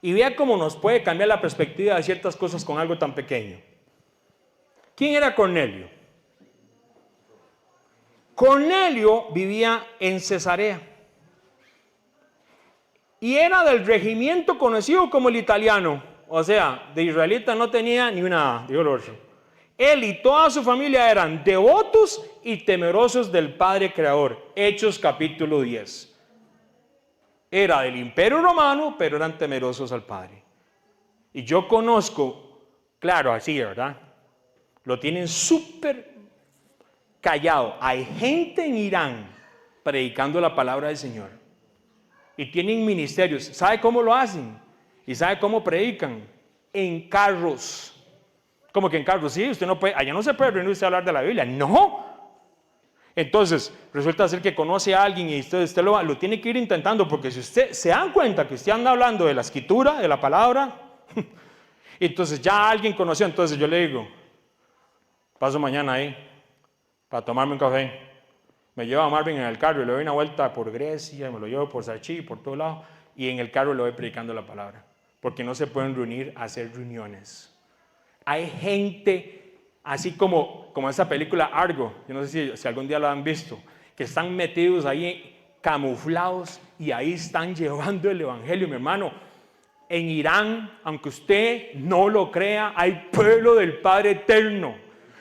Y vea cómo nos puede cambiar la perspectiva de ciertas cosas con algo tan pequeño. ¿Quién era Cornelio? Cornelio vivía en Cesarea. y era del regimiento conocido como el italiano. O sea, de israelita no tenía ni una, digo el otro. Él y toda su familia eran devotos y temerosos del Padre Creador. Hechos capítulo 10. Era del Imperio Romano, pero eran temerosos al Padre. Y yo conozco, claro, así, ¿verdad? Lo tienen súper callado. Hay gente en Irán predicando la palabra del Señor. Y tienen ministerios. ¿Sabe cómo lo hacen? ¿Y sabe cómo predican? En carros. ¿Cómo que en carros? Sí, usted no puede, allá no se puede reunirse a hablar de la Biblia. No. Entonces, resulta ser que conoce a alguien y usted lo tiene que ir intentando, porque si usted se dan cuenta que usted anda hablando de la escritura, de la palabra, entonces ya alguien conoció, entonces yo le digo, paso mañana ahí para tomarme un café. Me llevo a Marvin en el carro y le doy una vuelta por Grecia, me lo llevo por Sarchí, por todo lado, y en el carro le voy predicando la palabra, porque no se pueden reunir a hacer reuniones. Hay gente, así como esa película Argo, yo no sé si algún día lo han visto, que están metidos ahí camuflados y ahí están llevando el evangelio, mi hermano. En Irán, aunque usted no lo crea, hay pueblo del Padre eterno.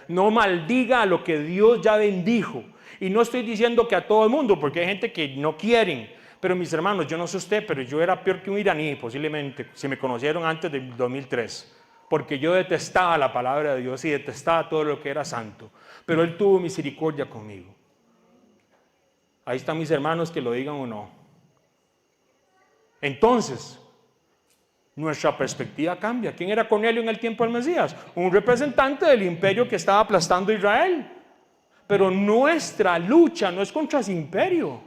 No maldiga a lo que Dios ya bendijo. Y no estoy diciendo que a todo el mundo, porque hay gente que no quieren. Pero mis hermanos, yo no sé usted, pero yo era peor que un iraní, posiblemente, si me conocieron antes del 2003. Porque yo detestaba la palabra de Dios y detestaba todo lo que era santo. Pero Él tuvo misericordia conmigo. Ahí están mis hermanos, que lo digan o no. Entonces, nuestra perspectiva cambia. ¿Quién era Cornelio en el tiempo del Mesías? Un representante del imperio que estaba aplastando a Israel. Pero nuestra lucha no es contra ese imperio.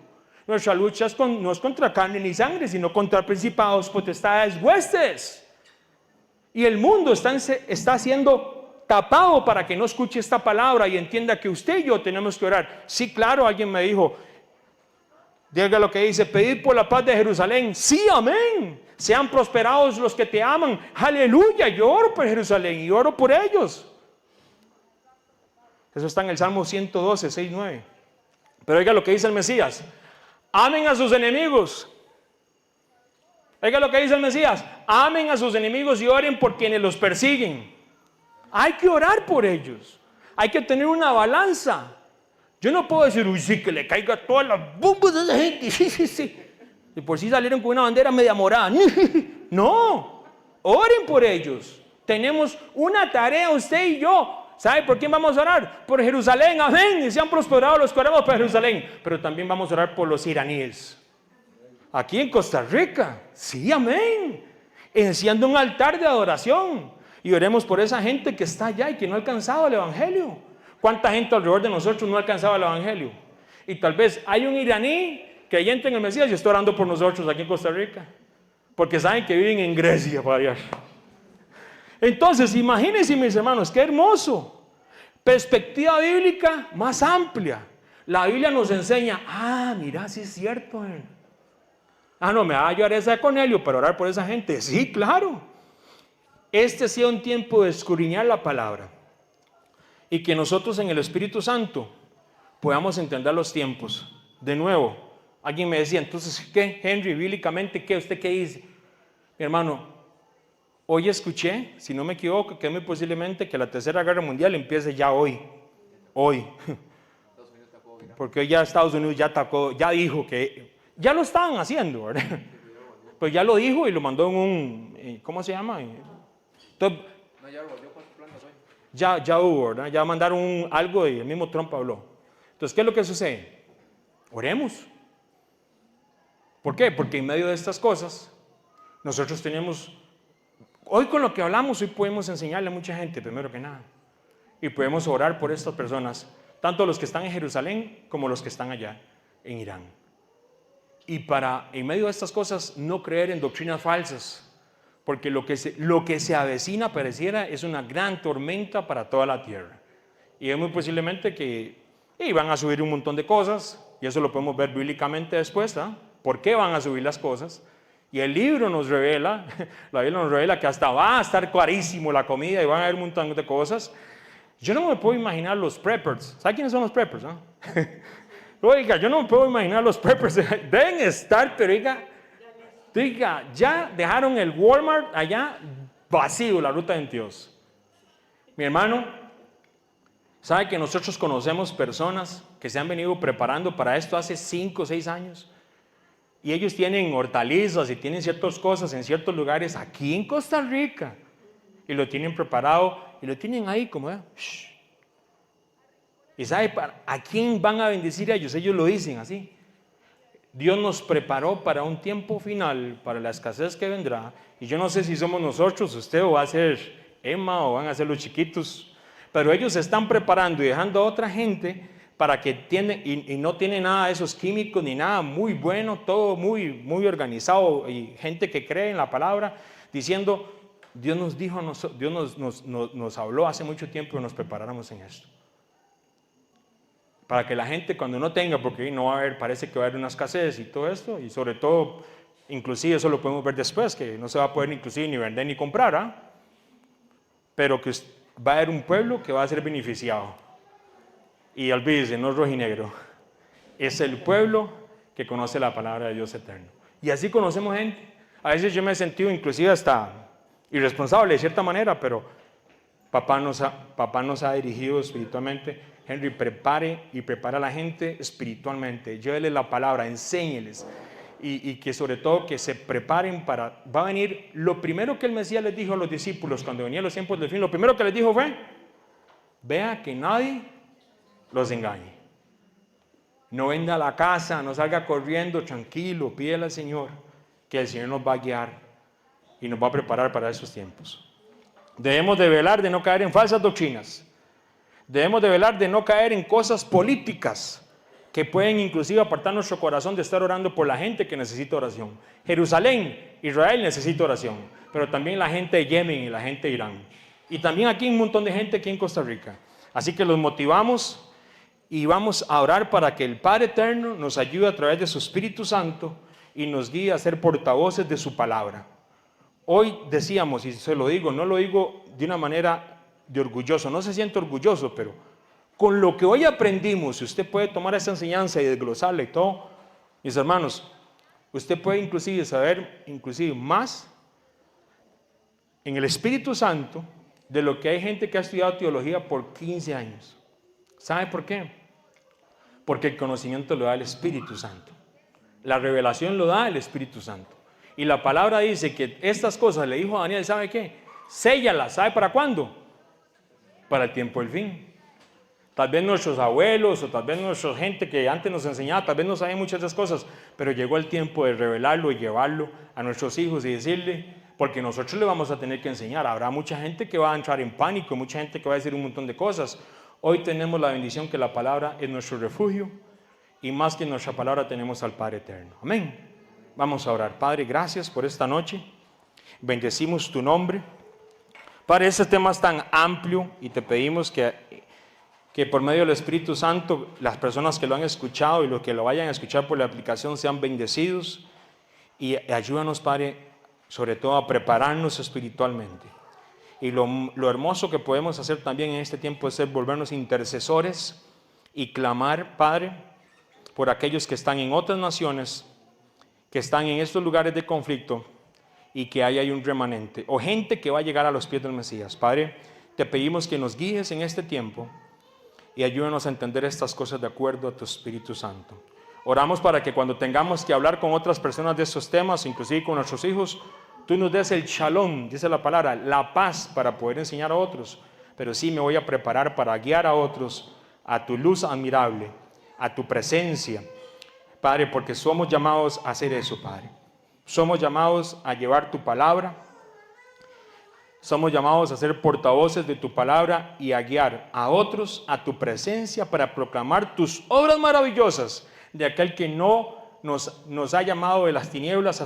Nuestra lucha no es contra carne ni sangre, sino contra principados, potestades, huestes. Y el mundo está siendo tapado para que no escuche esta palabra y entienda que usted y yo tenemos que orar. Sí, claro, alguien me dijo, diga lo que dice, pedid por la paz de Jerusalén. Sí, amén. Sean prosperados los que te aman. Aleluya, yo oro por Jerusalén y oro por ellos. Eso está en el Salmo 112, 6, 9. Pero oiga lo que dice el Mesías. Amen a sus enemigos. Oiga lo que dice el Mesías. Amen a sus enemigos y oren por quienes los persiguen. Hay que orar por ellos. Hay que tener una balanza. Yo no puedo decir, uy, sí, que le caiga todas las bombas a esa gente. Sí, sí, sí. Y por si salieron con una bandera media morada. No. Oren por ellos. Tenemos una tarea usted y yo. ¿Sabe por quién vamos a orar? Por Jerusalén, amén. Y se han prosperado los que oramos por Jerusalén. Pero también vamos a orar por los iraníes. Aquí en Costa Rica, sí, amén. Encienda un altar de adoración y oremos por esa gente que está allá y que no ha alcanzado el evangelio. ¿Cuánta gente alrededor de nosotros no ha alcanzado el evangelio? Y tal vez hay un iraní creyente en el Mesías y está orando por nosotros aquí en Costa Rica, porque saben que viven en Grecia para allá. Entonces, imagínense, mis hermanos, qué hermoso. Perspectiva bíblica más amplia. La Biblia nos enseña, mira, sí es cierto. No, me va a ayudar esa de Cornelio para orar por esa gente. Sí, claro. Este ha sido un tiempo de escudriñar la palabra y que nosotros en el Espíritu Santo podamos entender los tiempos. De nuevo, alguien me decía, entonces, ¿qué, Henry, bíblicamente, qué? ¿Usted qué dice? Mi hermano, hoy escuché, si no me equivoco, que es muy posiblemente que la Tercera Guerra Mundial empiece ya hoy. Hoy. Porque hoy ya Estados Unidos ya atacó, ya dijo que... Ya lo estaban haciendo, ¿verdad? Pues ya lo dijo y lo mandó en un... ¿Cómo se llama? Entonces, ya hubo, ¿verdad? Ya mandaron algo y el mismo Trump habló. Entonces, ¿qué es lo que sucede? Oremos. ¿Por qué? Porque en medio de estas cosas, nosotros tenemos... Hoy con lo que hablamos, hoy podemos enseñarle a mucha gente, primero que nada. Y podemos orar por estas personas, tanto los que están en Jerusalén como los que están allá en Irán. Y para, en medio de estas cosas, no creer en doctrinas falsas, porque lo que se avecina, pareciera, es una gran tormenta para toda la tierra. Y es muy posiblemente que van a subir un montón de cosas, y eso lo podemos ver bíblicamente después, ¿ah? ¿Por qué van a subir las cosas? Y el libro nos revela, la Biblia nos revela que hasta va a estar carísimo la comida y van a haber un montón de cosas. Yo no me puedo imaginar los preppers. ¿Sabe quiénes son los preppers? Oiga, yo no me puedo imaginar los preppers. Deben estar, pero oiga, Diga, ya dejaron el Walmart allá vacío, la ruta 22. Mi hermano, ¿sabe que nosotros conocemos personas que se han venido preparando para esto hace 5 o 6 años? Y ellos tienen hortalizas y tienen ciertas cosas en ciertos lugares aquí en Costa Rica. Y lo tienen preparado y lo tienen ahí como, shh. ¿Y sabe a quién van a bendecir ellos? Ellos lo dicen así. Dios nos preparó para un tiempo final, para la escasez que vendrá. Y yo no sé si somos nosotros, usted o va a ser Emma o van a ser los chiquitos. Pero ellos se están preparando y dejando a otra gente para que tienen, y no tiene nada de esos químicos ni nada, muy bueno, todo muy, muy organizado. Y gente que cree en la palabra diciendo, Dios nos dijo, Dios nos habló hace mucho tiempo que nos preparáramos en esto. Para que la gente cuando no tenga, porque no va a haber, parece que va a haber una escasez y todo esto, y sobre todo, inclusive eso lo podemos ver después, que no se va a poder inclusive ni vender ni comprar, ¿ah? Pero que va a haber un pueblo que va a ser beneficiado. Y olvídese, no es rojinegro, es el pueblo que conoce la palabra de Dios eterno. Y así conocemos gente. A veces yo me he sentido inclusive hasta irresponsable de cierta manera, pero papá nos ha dirigido espiritualmente. Henry, prepara a la gente espiritualmente, lléveles la palabra, enséñeles y que sobre todo que se preparen para, va a venir, lo primero que el Mesías les dijo a los discípulos cuando venían los tiempos del fin, lo primero que les dijo fue, vea que nadie los engañe, no venga a la casa, no salga corriendo, tranquilo, pídele al Señor, que el Señor nos va a guiar y nos va a preparar para esos tiempos. Debemos de velar de no caer en falsas doctrinas. Debemos de velar de no caer en cosas políticas que pueden inclusive apartar nuestro corazón de estar orando por la gente que necesita oración. Jerusalén, Israel necesita oración, pero también la gente de Yemen y la gente de Irán. Y también aquí un montón de gente aquí en Costa Rica. Así que los motivamos y vamos a orar para que el Padre Eterno nos ayude a través de su Espíritu Santo y nos guíe a ser portavoces de su palabra. Hoy decíamos, y se lo digo, no lo digo de una manera de orgulloso, no se siente orgulloso, pero con lo que hoy aprendimos, si usted puede tomar esa enseñanza y desglosarla y todo, mis hermanos, usted puede inclusive saber más en el Espíritu Santo de lo que hay gente que ha estudiado teología por 15 años. ¿Sabe por qué? Porque el conocimiento lo da el Espíritu Santo. La revelación lo da el Espíritu Santo. Y la palabra dice que estas cosas le dijo a Daniel, ¿sabe qué? Séllalas, ¿sabe para cuándo? Para el tiempo del fin. Tal vez nuestros abuelos o tal vez nuestra gente que antes nos enseñaba, tal vez no sabían muchas de esas cosas, pero llegó el tiempo de revelarlo y llevarlo a nuestros hijos y decirle, porque nosotros le vamos a tener que enseñar. Habrá mucha gente que va a entrar en pánico, mucha gente que va a decir un montón de cosas. Hoy tenemos la bendición que la palabra es nuestro refugio y más que nuestra palabra tenemos al Padre Eterno. Amén. Vamos a orar. Padre, gracias por esta noche. Bendecimos tu nombre. Padre, este tema es tan amplio y te pedimos que por medio del Espíritu Santo las personas que lo han escuchado y los que lo vayan a escuchar por la aplicación sean bendecidos y ayúdanos, Padre, sobre todo a prepararnos espiritualmente. Y lo hermoso que podemos hacer también en este tiempo es volvernos intercesores y clamar, Padre, por aquellos que están en otras naciones, que están en estos lugares de conflicto y que hay un remanente o gente que va a llegar a los pies del Mesías. Padre, te pedimos que nos guíes en este tiempo y ayúdanos a entender estas cosas de acuerdo a tu Espíritu Santo. Oramos para que cuando tengamos que hablar con otras personas de estos temas, inclusive con nuestros hijos, tú nos des el shalom, dice la palabra, la paz para poder enseñar a otros. Pero sí me voy a preparar para guiar a otros a tu luz admirable, a tu presencia, Padre, porque somos llamados a hacer eso, Padre. Somos llamados a llevar tu palabra. Somos llamados a ser portavoces de tu palabra y a guiar a otros a tu presencia para proclamar tus obras maravillosas de aquel que no nos ha llamado de las tinieblas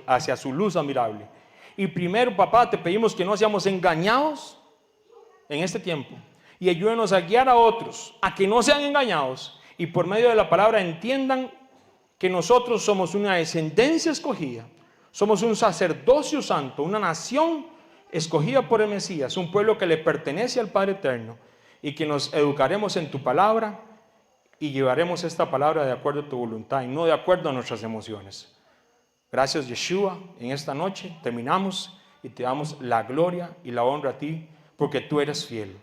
hacia su luz admirable. Y primero, papá, te pedimos que no seamos engañados en este tiempo y ayúdenos a guiar a otros a que no sean engañados y por medio de la palabra entiendan que nosotros somos una descendencia escogida, somos un sacerdocio santo, una nación escogida por el Mesías, un pueblo que le pertenece al Padre Eterno y que nos educaremos en tu palabra y llevaremos esta palabra de acuerdo a tu voluntad y no de acuerdo a nuestras emociones. Gracias, Yeshua, en esta noche terminamos y te damos la gloria y la honra a ti, porque tú eres fiel.